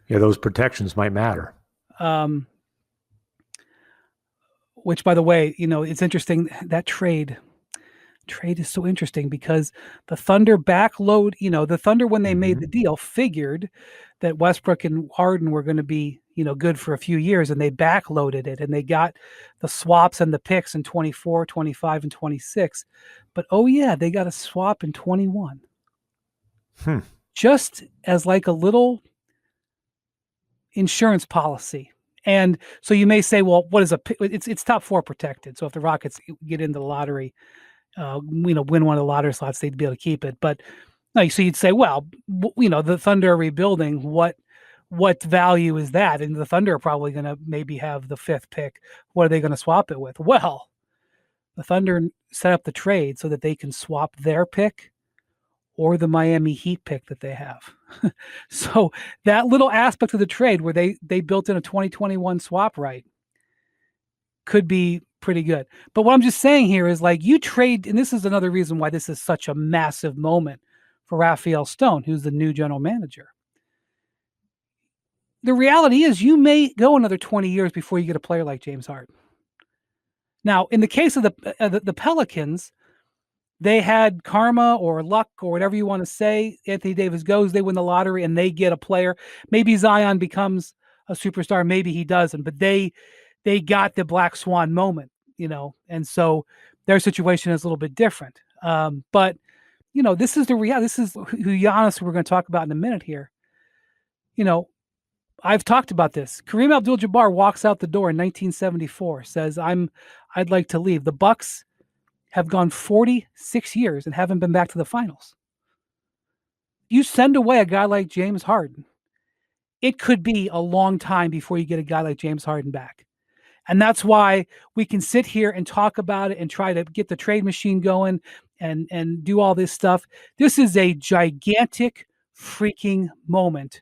Yeah, those protections might matter. Which, by the way, it's interesting, that trade is so interesting because the Thunder backload, the Thunder, when they made the deal, figured that Westbrook and Harden were going to be, good for a few years, and they backloaded it, and they got the swaps and the picks in 24, 25, and 26. But, they got a swap in 21. Just as like a little insurance policy. And so you may say, well, what is it's top 4 protected. So if the Rockets get into the lottery, win one of the lottery slots, they'd be able to keep it. But no, so you'd say, well, the Thunder are rebuilding. What value is that? And the Thunder are probably going to maybe have the 5th pick. What are they going to swap it with? Well, the Thunder set up the trade so that they can swap their pick or the Miami Heat pick that they have. So that little aspect of the trade where they built in a 2021 swap right could be pretty good. But what I'm just saying here is like you trade, and this is another reason why this is such a massive moment for Raphael Stone, who's the new general manager. The reality is you may go another 20 years before you get a player like James Harden. Now, in the case of the Pelicans, they had karma or luck or whatever you want to say. Anthony Davis goes, they win the lottery, and they get a player. Maybe Zion becomes a superstar, maybe he doesn't, but they got the black swan moment, and so their situation is a little bit different. But this is the reality. This is who Giannis we're going to talk about in a minute here. I've talked about this. Kareem Abdul-Jabbar walks out the door in 1974, says, I'd like to leave. The Bucks have gone 46 years and haven't been back to the finals. You send away a guy like James Harden, it could be a long time before you get a guy like James Harden back. And that's why we can sit here and talk about it and try to get the trade machine going and do all this stuff. This is a gigantic freaking moment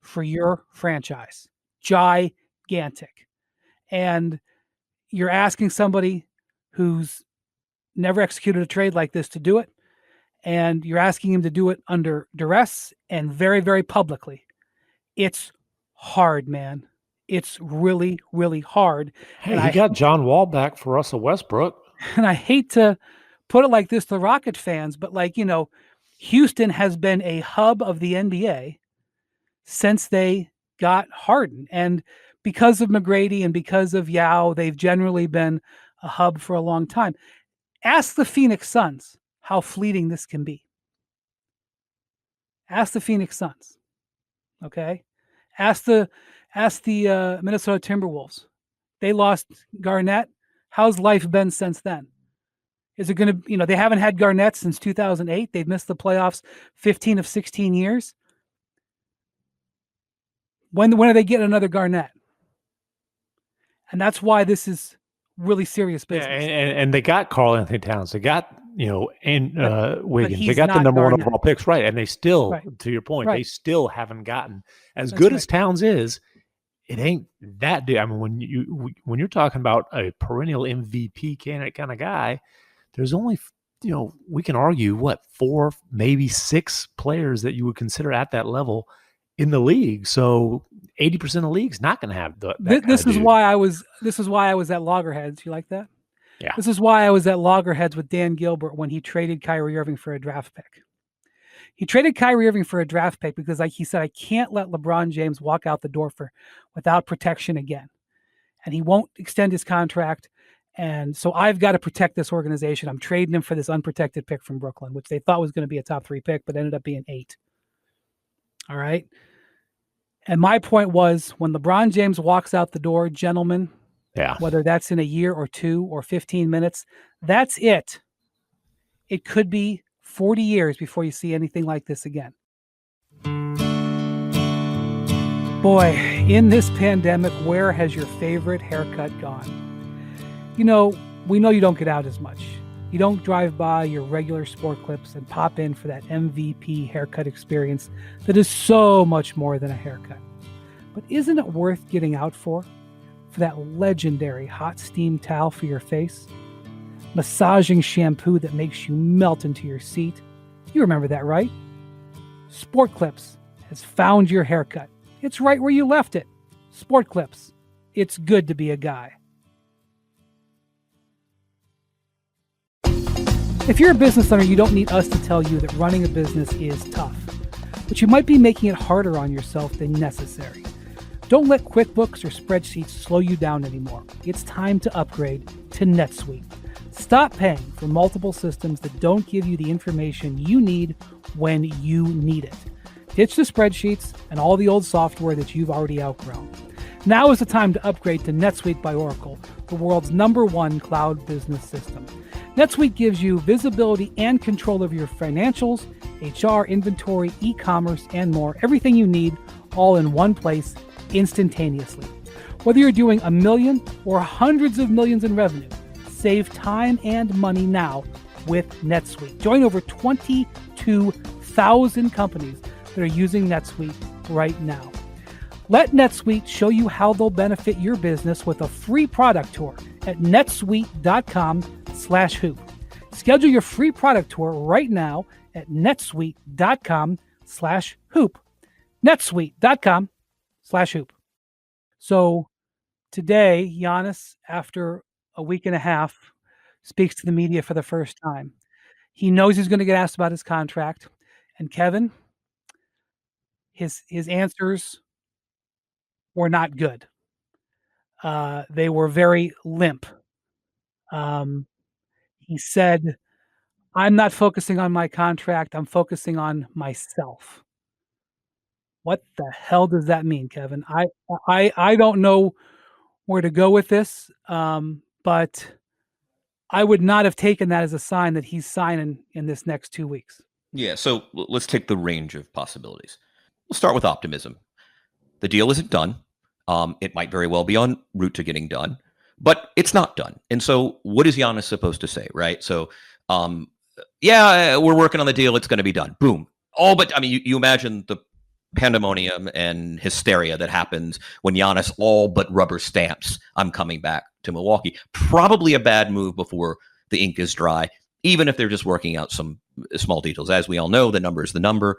for your franchise. Gigantic. And you're asking somebody who's never executed a trade like this to do it. And you're asking him to do it under duress and very, very publicly. It's hard, man. It's really, really hard. Hey, he got John Wall back for Russell Westbrook. And I hate to put it like this to Rocket fans, but Houston has been a hub of the NBA since they got Harden. And because of McGrady and because of Yao, they've generally been a hub for a long time. Ask the Phoenix Suns how fleeting this can be. Ask the Phoenix Suns. Okay? Ask the Minnesota Timberwolves. They lost Garnett. How's life been since then? Is it going to, they haven't had Garnett since 2008. They've missed the playoffs 15 of 16 years. When are they getting another Garnett? And that's why this is really serious business. Yeah, and they got Karl Anthony Towns. They got, Wiggins. They got the number one overall picks, right? And they still, to your point, they still haven't gotten as good as Towns is. It ain't that dude. I mean, when you're talking about a perennial MVP candidate kind of guy, there's only, we can argue 4, maybe 6 players that you would consider at that level in the league. So 80% of the league's not going to have that. This is why I was at Loggerheads. You like that? Yeah. This is why I was at Loggerheads with Dan Gilbert when he traded Kyrie Irving for a draft pick. He traded Kyrie Irving for a draft pick because, like he said, I can't let LeBron James walk out the door without protection again. And he won't extend his contract. And so I've got to protect this organization. I'm trading him for this unprotected pick from Brooklyn, which they thought was going to be a top 3 pick, but ended up being 8. All right. And my point was when LeBron James walks out the door, gentlemen, whether that's in a year or 2 or 15 minutes, that's it. It could be 40 years before you see anything like this again. Boy, in this pandemic, where has your favorite haircut gone? We know you don't get out as much. You don't drive by your regular Sport Clips and pop in for that MVP haircut experience that is so much more than a haircut. But isn't it worth getting out for that legendary hot steam towel for your face? Massaging shampoo that makes you melt into your seat. You remember that, right? Sport Clips has found your haircut. It's right where you left it. Sport Clips. It's good to be a guy. If you're a business owner, you don't need us to tell you that running a business is tough, but you might be making it harder on yourself than necessary. Don't let QuickBooks or spreadsheets slow you down anymore. It's time to upgrade to NetSuite. Stop paying for multiple systems that don't give you the information you need when you need it. Ditch the spreadsheets and all the old software that you've already outgrown. Now is the time to upgrade to NetSuite by Oracle, the world's #1 cloud business system. NetSuite gives you visibility and control of your financials, HR, inventory, e-commerce, and more. Everything you need all in one place instantaneously. Whether you're doing $1 million or hundreds of millions in revenue, save time and money now with NetSuite. Join over 22,000 companies that are using NetSuite right now. Let NetSuite show you how they'll benefit your business with a free product tour at netsuite.com/hoop. Schedule your free product tour right now at netsuite.com/hoop. netsuite.com/hoop. So today, Giannis, after a week and a half, speaks to the media for the first time. He knows he's going to get asked about his contract. And Kevin, his answers were not good. They were very limp. He said, I'm not focusing on my contract. I'm focusing on myself. What the hell does that mean, Kevin? I don't know where to go with this, but I would not have taken that as a sign that he's signing in this next 2 weeks. Yeah, so let's take the range of possibilities. We'll start with optimism. The deal isn't done. It might very well be en route to getting done, but it's not done. And so what is Giannis supposed to say, right? So, yeah, we're working on the deal. It's going to be done. Boom. But I mean, you imagine the pandemonium and hysteria that happens when Giannis all but rubber stamps, I'm coming back to Milwaukee. Probably a bad move before the ink is dry, even if they're just working out some small details. As we all know, the number is the number.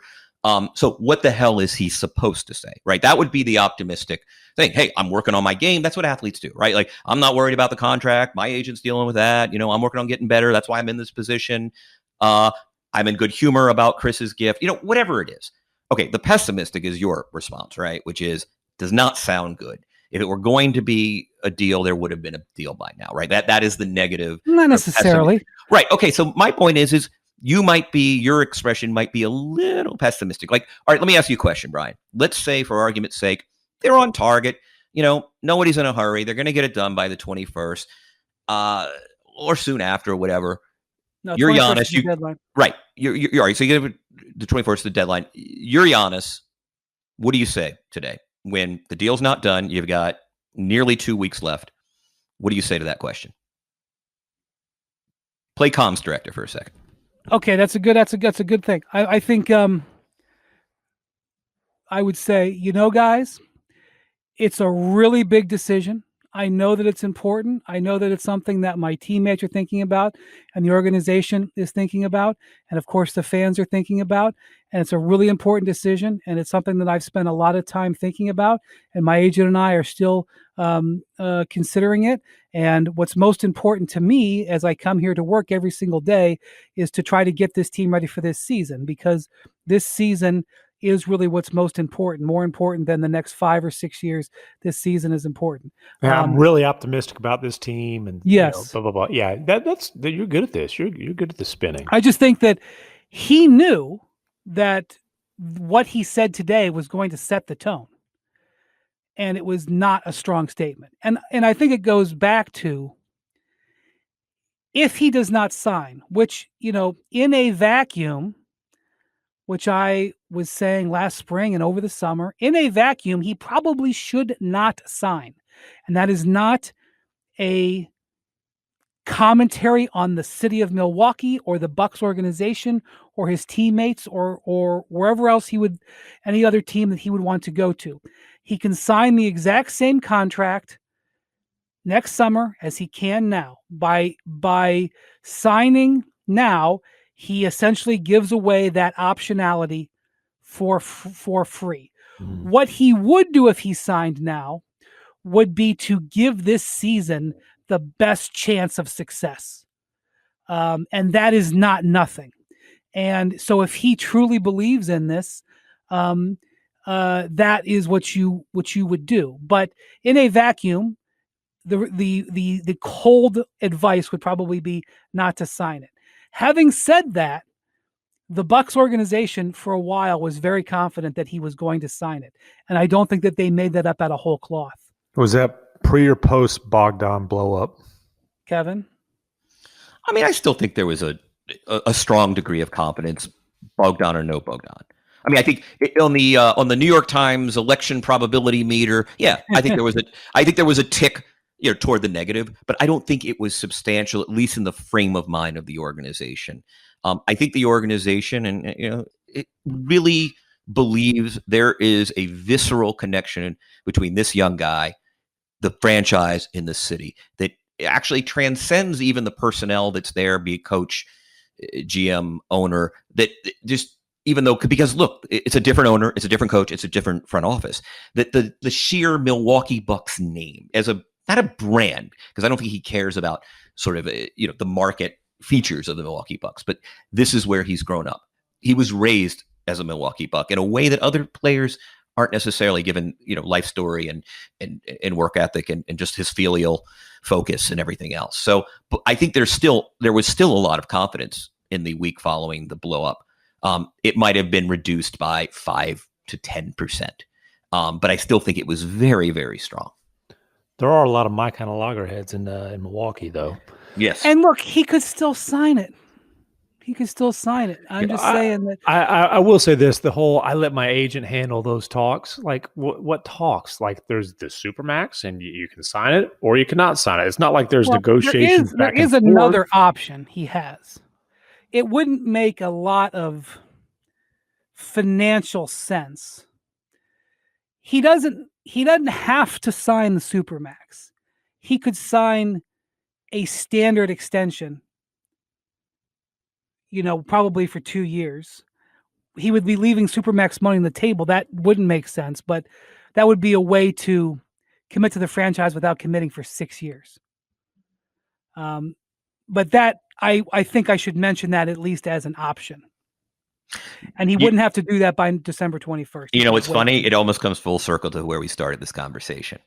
So what the hell is he supposed to say, right? That would be the optimistic thing. Hey, I'm working on my game. That's what athletes do, right? Like, I'm not worried about the contract. My agent's dealing with that. I'm working on getting better. That's why I'm in this position. I'm in good humor about Chris's gift, whatever it is. Okay, the pessimistic is your response, right? Which is, does not sound good. If it were going to be a deal, there would have been a deal by now, right? That is the negative. Not necessarily. Right. Okay, so my point is your expression might be a little pessimistic. Like, all right, let me ask you a question, Brian. Let's say, for argument's sake, they're on target. Nobody's in a hurry. They're going to get it done by the 21st or soon after, or whatever. No, You're Giannis. Deadline. Right. You're all right. So you give the 21st the deadline. You're Giannis. What do you say today when the deal's not done? You've got nearly 2 weeks left. What do you say to that question? Play comms director for a second. Okay, that's a good thing. I think I would say, guys, it's a really big decision. I know that it's important. I know that it's something that my teammates are thinking about and the organization is thinking about. And of course, the fans are thinking about. And it's a really important decision. And it's something that I've spent a lot of time thinking about. And my agent and I are still considering it. And what's most important to me as I come here to work every single day is to try to get this team ready for this season, because this season is really what's most important, more important than the next 5 or 6 years. This season is important. I'm really optimistic about this team, and yes, blah blah blah. Yeah, that's you're good at this. You're good at the spinning. I just think that he knew that what he said today was going to set the tone, and it was not a strong statement. And I think it goes back to, if he does not sign, which in a vacuum, which I was saying last spring and over the summer, in a vacuum, he probably should not sign. And that is not a commentary on the city of Milwaukee or the Bucks organization or his teammates or wherever else any other team that he would want to go to. He can sign the exact same contract next summer as he can now. By signing now, he essentially gives away that optionality for free. Mm-hmm. What he would do if he signed now would be to give this season the best chance of success. And that is not nothing. And so if he truly believes in this, that is what you would do. But in a vacuum, the cold advice would probably be not to sign it. Having said that, the Bucks organization for a while was very confident that he was going to sign it. And I don't think that they made that up out of whole cloth. Was that pre or post Bogdan blow up? Kevin? I mean, I still think there was a strong degree of confidence, Bogdan or no Bogdan. I mean, I think on the New York Times election probability meter, yeah, I think there was a tick toward the negative, but I don't think it was substantial, at least in the frame of mind of the organization. I think the organization it really believes there is a visceral connection between this young guy, the franchise, in the city, that actually transcends even the personnel that's there, be it coach, GM, owner, that just, even though, because look, it's a different owner, it's a different coach, it's a different front office, that the sheer Milwaukee Bucks name as not a brand, because I don't think he cares about sort of, the market features of the Milwaukee Bucks, but this is where he's grown up. He was raised as a Milwaukee Buck in a way that other players aren't necessarily, given, life story and work ethic and just his filial focus and everything else. So but I think there was still a lot of confidence in the week following the blow up. It might have been reduced by 5 to 10%. But I still think it was very, very strong. There are a lot of my kind of loggerheads in Milwaukee, though. Yes. And look, he could still sign it. I'm just saying that. I will say this: the whole I let my agent handle those talks. Like what talks? Like there's the Supermax, and you can sign it or you cannot sign it. It's not like there's negotiations. There is another option he has. It wouldn't make a lot of financial sense. He doesn't have to sign the Supermax. He could sign a standard extension, probably for 2 years. He would be leaving Supermax money on the table. That wouldn't make sense, but that would be a way to commit to the franchise without committing for 6 years. But that, I think I should mention that at least as an option. And he wouldn't have to do that by December 21st. It's funny. It almost comes full circle to where we started this conversation.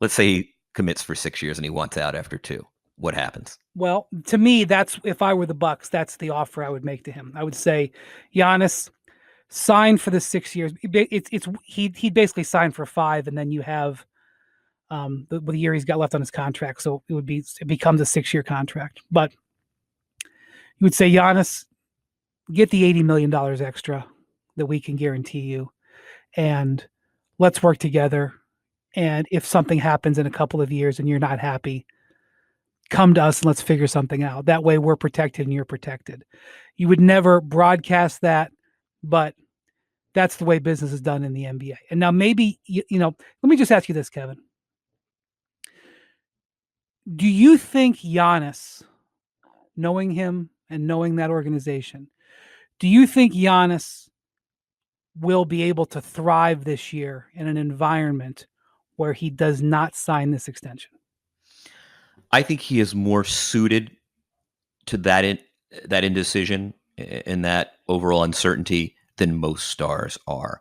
Let's say he commits for 6 years and he wants out after 2. What happens? Well, to me, that's, if I were the Bucks, that's the offer I would make to him. I would say, Giannis, sign for the 6 years. He'd basically sign for 5, and then you have the year he's got left on his contract. So it becomes a 6-year contract. But you would say, Giannis, get the $80 million extra that we can guarantee you, and let's work together. And if something happens in a couple of years and you're not happy, come to us and let's figure something out. That way we're protected and you're protected. You would never broadcast that, but that's the way business is done in the NBA. And now maybe, let me just ask you this, Kevin. Do you think Giannis, knowing him and knowing that organization, do you think Giannis will be able to thrive this year in an environment where he does not sign this extension? I think he is more suited to that indecision and that overall uncertainty than most stars are.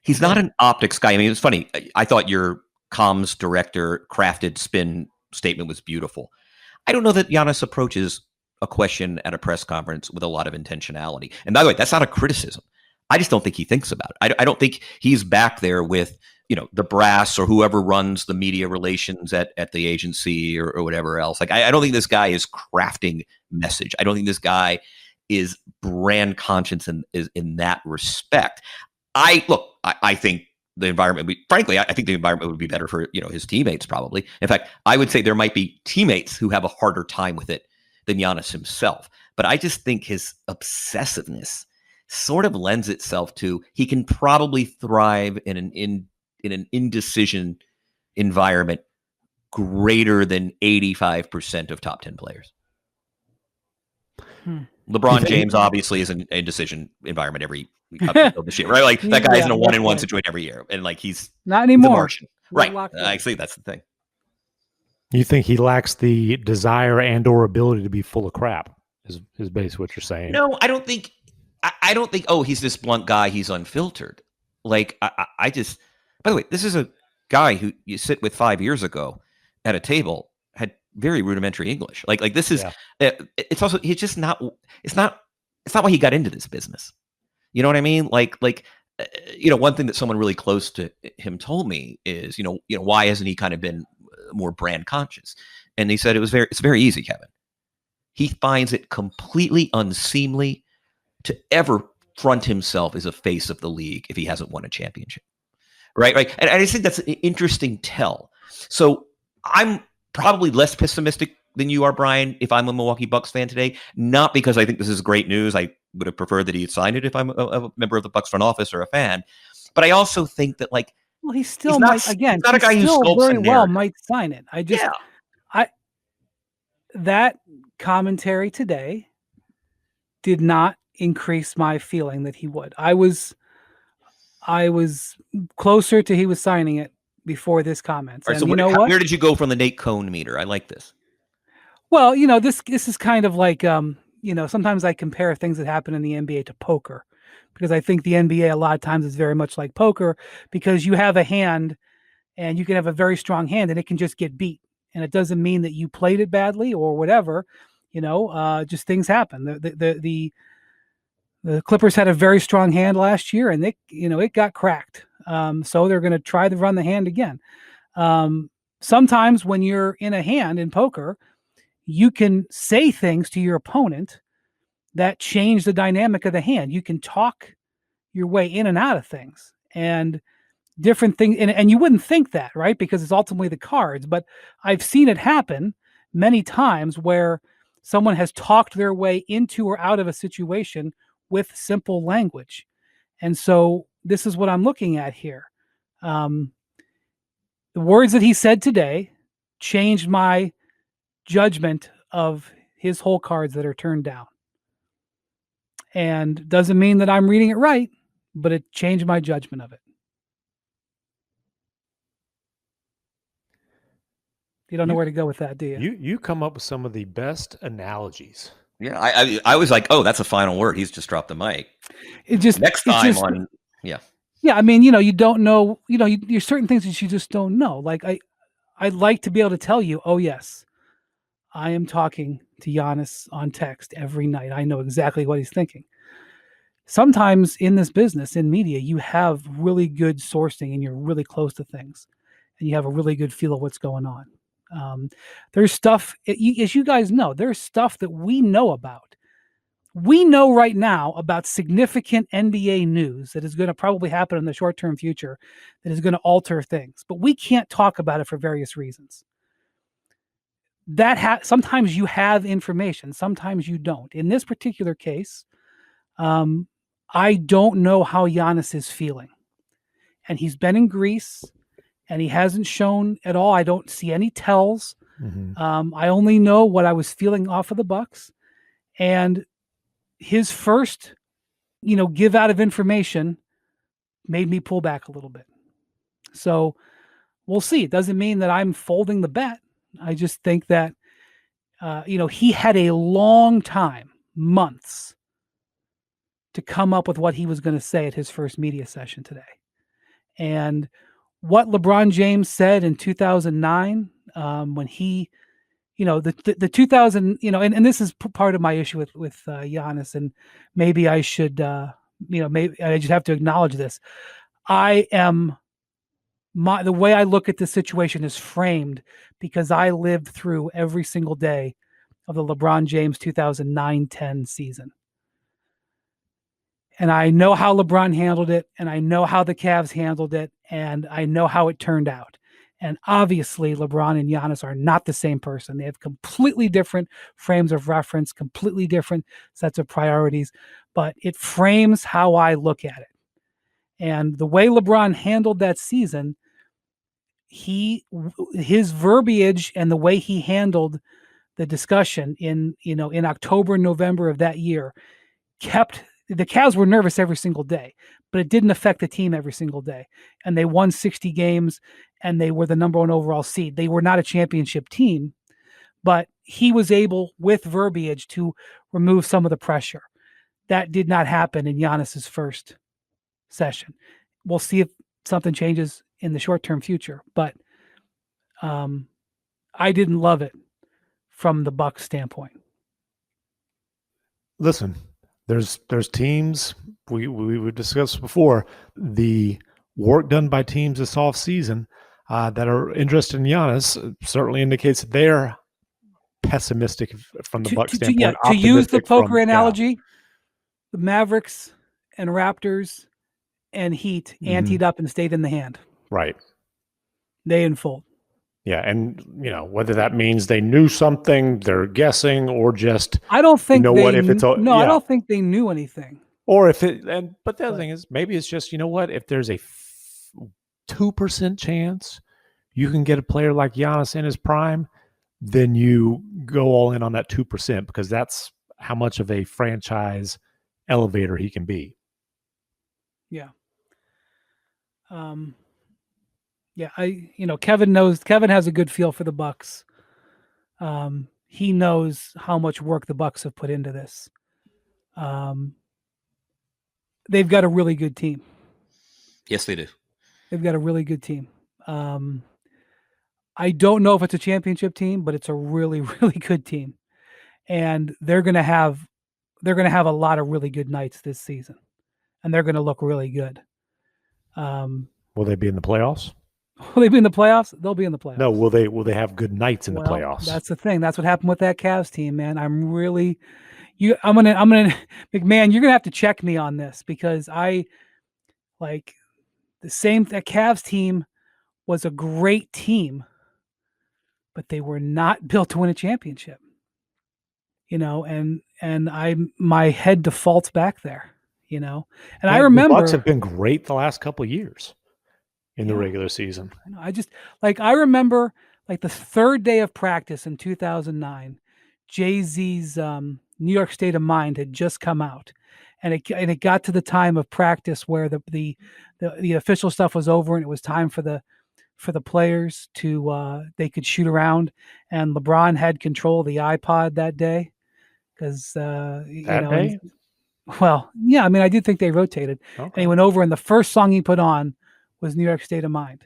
He's not an optics guy. I mean, it's funny. I thought your comms director crafted spin statement was beautiful. I don't know that Giannis approaches a question at a press conference with a lot of intentionality. And by the way, that's not a criticism. I just don't think he thinks about it. I don't think he's back there with, the brass or whoever runs the media relations at the agency or whatever else. Like, I don't think this guy is crafting message. I don't think this guy is brand conscious in that respect. I think the environment, frankly, I think the environment would be better for, his teammates probably. In fact, I would say there might be teammates who have a harder time with it than Giannis himself. But I just think his obsessiveness sort of lends itself to, he can probably thrive in an indecision environment greater than 85% of top 10 players. LeBron James obviously is an indecision environment every this year, right? Like that guy's in a 1-1 situation every year, and like he's not anymore. He's a Martian. Right? Actually, that's the thing. You think he lacks the desire and/or ability to be full of crap? Is basically what you're saying? No, I don't think. I don't think. Oh, he's this blunt guy. He's unfiltered. Like I just. By the way, this is a guy who you sit with 5 years ago at a table, had very rudimentary English. Like this is. Yeah. It's also he's just not. It's not why he got into this business. You know what I mean? Like one thing that someone really close to him told me is, why hasn't he kind of been more brand conscious? And he said it's very easy, Kevin. He finds it completely unseemly to ever front himself as a face of the league if he hasn't won a championship. Right. And I think that's an interesting tell. So I'm probably less pessimistic than you are, Brian, if I'm a Milwaukee Bucks fan today. Not because I think this is great news. I would have preferred that he had signed it if I'm a member of the Bucks front office or a fan. But I also think that, he still might, again, not a guy who sculpts very well might sign it. that commentary today did not increase my feeling that he would. I was closer to he was signing it before this comments. All right, And so you know what? where did you go from the Nate Cohn meter? I like this. Well, this is kind of like sometimes I compare things that happen in the NBA to poker, because I think the NBA a lot of times is very much like poker, because you have a hand and you can have a very strong hand and it can just get beat, and it doesn't mean that you played it badly or whatever. Just things happen. The Clippers had a very strong hand last year, and it got cracked. So they're going to try to run the hand again. Sometimes when you're in a hand in poker, you can say things to your opponent that change the dynamic of the hand. You can talk your way in and out of things and different things. And you wouldn't think that, right? Because it's ultimately the cards. But I've seen it happen many times where someone has talked their way into or out of a situation with simple language. And so this is what I'm looking at here. The words that he said today changed my judgment of his whole cards that are turned down. And doesn't mean that I'm reading it right, but it changed my judgment of it. You don't know where to go with that, do you? You come up with some of the best analogies. Yeah, I was like, oh, that's a final word. He's just dropped the mic. Yeah, I mean, you don't know, there's certain things that you just don't know. Like I'd like to be able to tell you, oh yes, I am talking to Giannis on text every night. I know exactly what he's thinking. Sometimes in this business, in media, you have really good sourcing and you're really close to things and you have a really good feel of what's going on. There's stuff, as you guys know, there's stuff that we know about. We know right now about significant NBA news that is going to probably happen in the short-term future that is going to alter things, but we can't talk about it for various reasons. Sometimes you have information, sometimes you don't. In this particular case, I don't know how Giannis is feeling. And he's been in Greece and he hasn't shown at all. I don't see any tells. Mm-hmm. I only know what I was feeling off of the Bucks. And his first, give out of information made me pull back a little bit. So we'll see. It doesn't mean that I'm folding the bet. I just think that, he had a long time, months, to come up with what he was going to say at his first media session today. And what LeBron James said in 2009, when he, the 2000, and this is part of my issue with Giannis, and maybe I should, maybe I just have to acknowledge this. The way I look at this situation is framed because I lived through every single day of the LeBron James 2009-10 season. And I know how LeBron handled it, and I know how the Cavs handled it, and I know how it turned out. And obviously, LeBron and Giannis are not the same person. They have completely different frames of reference, completely different sets of priorities, but it frames how I look at it. And the way LeBron handled that season, his verbiage and the way he handled the discussion in October and November of that year kept the Cavs were nervous every single day, but it didn't affect the team every single day. And they won 60 games and they were the number one overall seed. They were not a championship team, but he was able with verbiage to remove some of the pressure. That did not happen in Giannis's first session. We'll see if something changes in the short-term future, but I didn't love it from the Bucks standpoint. Listen, there's teams we discussed before, the work done by teams this offseason that are interested in Giannis certainly indicates that they're pessimistic from the Bucks standpoint. To use the poker analogy, the Mavericks and Raptors and Heat anteed up and stayed in the hand. Right. They unfold. Yeah, and whether that means they knew something, they're guessing, or just I don't think I don't think they knew anything. Or if it, but the other thing is maybe it's just if there's a 2% chance you can get a player like Giannis in his prime, then you go all in on that 2% because that's how much of a franchise elevator he can be. Yeah. Kevin has a good feel for the Bucks. He knows how much work the Bucks have put into this. They've got a really good team. Yes, they do. They've got a really good team. I don't know if it's a championship team, but it's a really, really good team. And they're going to have a lot of really good nights this season. And they're going to look really good. Will they be in the playoffs? Will they be in the playoffs? They'll be in the playoffs. No, will they have good nights in the playoffs? That's the thing. That's what happened with that Cavs team, man. I'm gonna MacMahon, you're gonna have to check me on this because that Cavs team was a great team, but they were not built to win a championship. And my head defaults back there, And I remember the Bucks have been great the last couple of years in the regular season. I remember the third day of practice in 2009, Jay-Z's New York State of Mind had just come out, and it got to the time of practice where the official stuff was over and it was time for the players to they could shoot around, and LeBron had control of the iPod that day because day? Well, yeah, I mean, I did think they rotated, and he went over, and the first song he put on was New York State of Mind.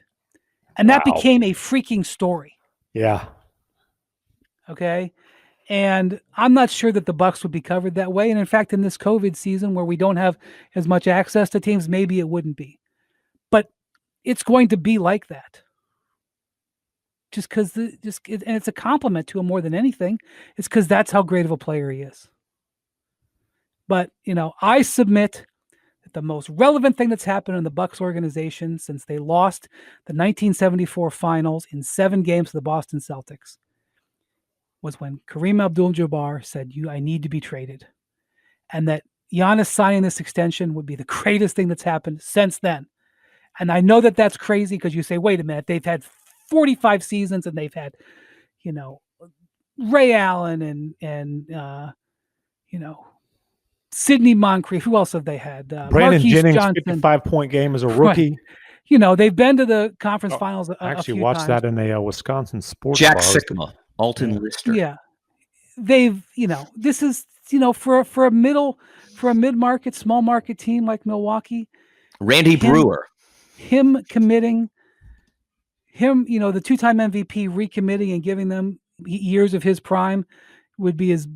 And that became a freaking story. Yeah. Okay. And I'm not sure that the Bucks would be covered that way. And in fact, in this COVID season where we don't have as much access to teams, maybe it wouldn't be. But it's going to be like that. Just because and it's a compliment to him more than anything. It's because that's how great of a player he is. But, I submit the most relevant thing that's happened in the Bucks organization since they lost the 1974 finals in 7 games to the Boston Celtics was when Kareem Abdul-Jabbar said, I need to be traded. And that Giannis signing this extension would be the greatest thing that's happened since then. And I know that that's crazy because you say, wait a minute, they've had 45 seasons and they've had, Ray Allen and Sidney Moncrief. Who else have they had? Brandon Marquise Jennings, Johnson. 55-point game as a rookie. Right. They've been to the conference finals. I actually watched that in a Wisconsin sports Jack bar. Sikma, Alton Lister. Yeah, they've. This is for a mid-market, small market team like Milwaukee. Randy Brewer. Him committing. Him, the 2-time MVP recommitting and giving them years of his prime would be his.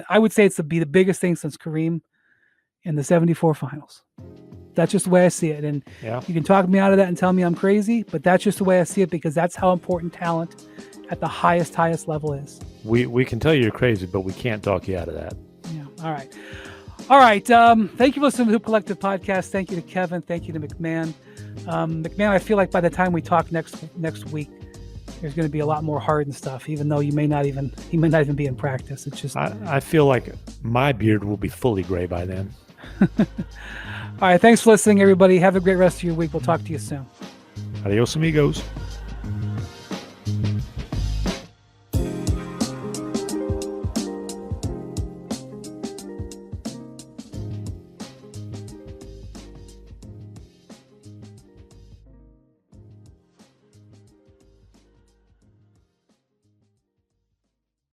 I would say it's be the biggest thing since Kareem in the 74 finals. That's just the way I see it. And you can talk me out of that and tell me I'm crazy, but that's just the way I see it because that's how important talent at the highest level is. We can tell you're crazy, but we can't talk you out of that. Yeah. All right. Thank you for listening to the Hoop Collective podcast. Thank you to Kevin. Thank you to MacMahon. MacMahon, I feel like by the time we talk next week, there's going to be a lot more Harden stuff, even though he may not even be in practice. It's just I feel like my beard will be fully gray by then. All right. Thanks for listening, everybody. Have a great rest of your week. We'll talk to you soon. Adios, amigos.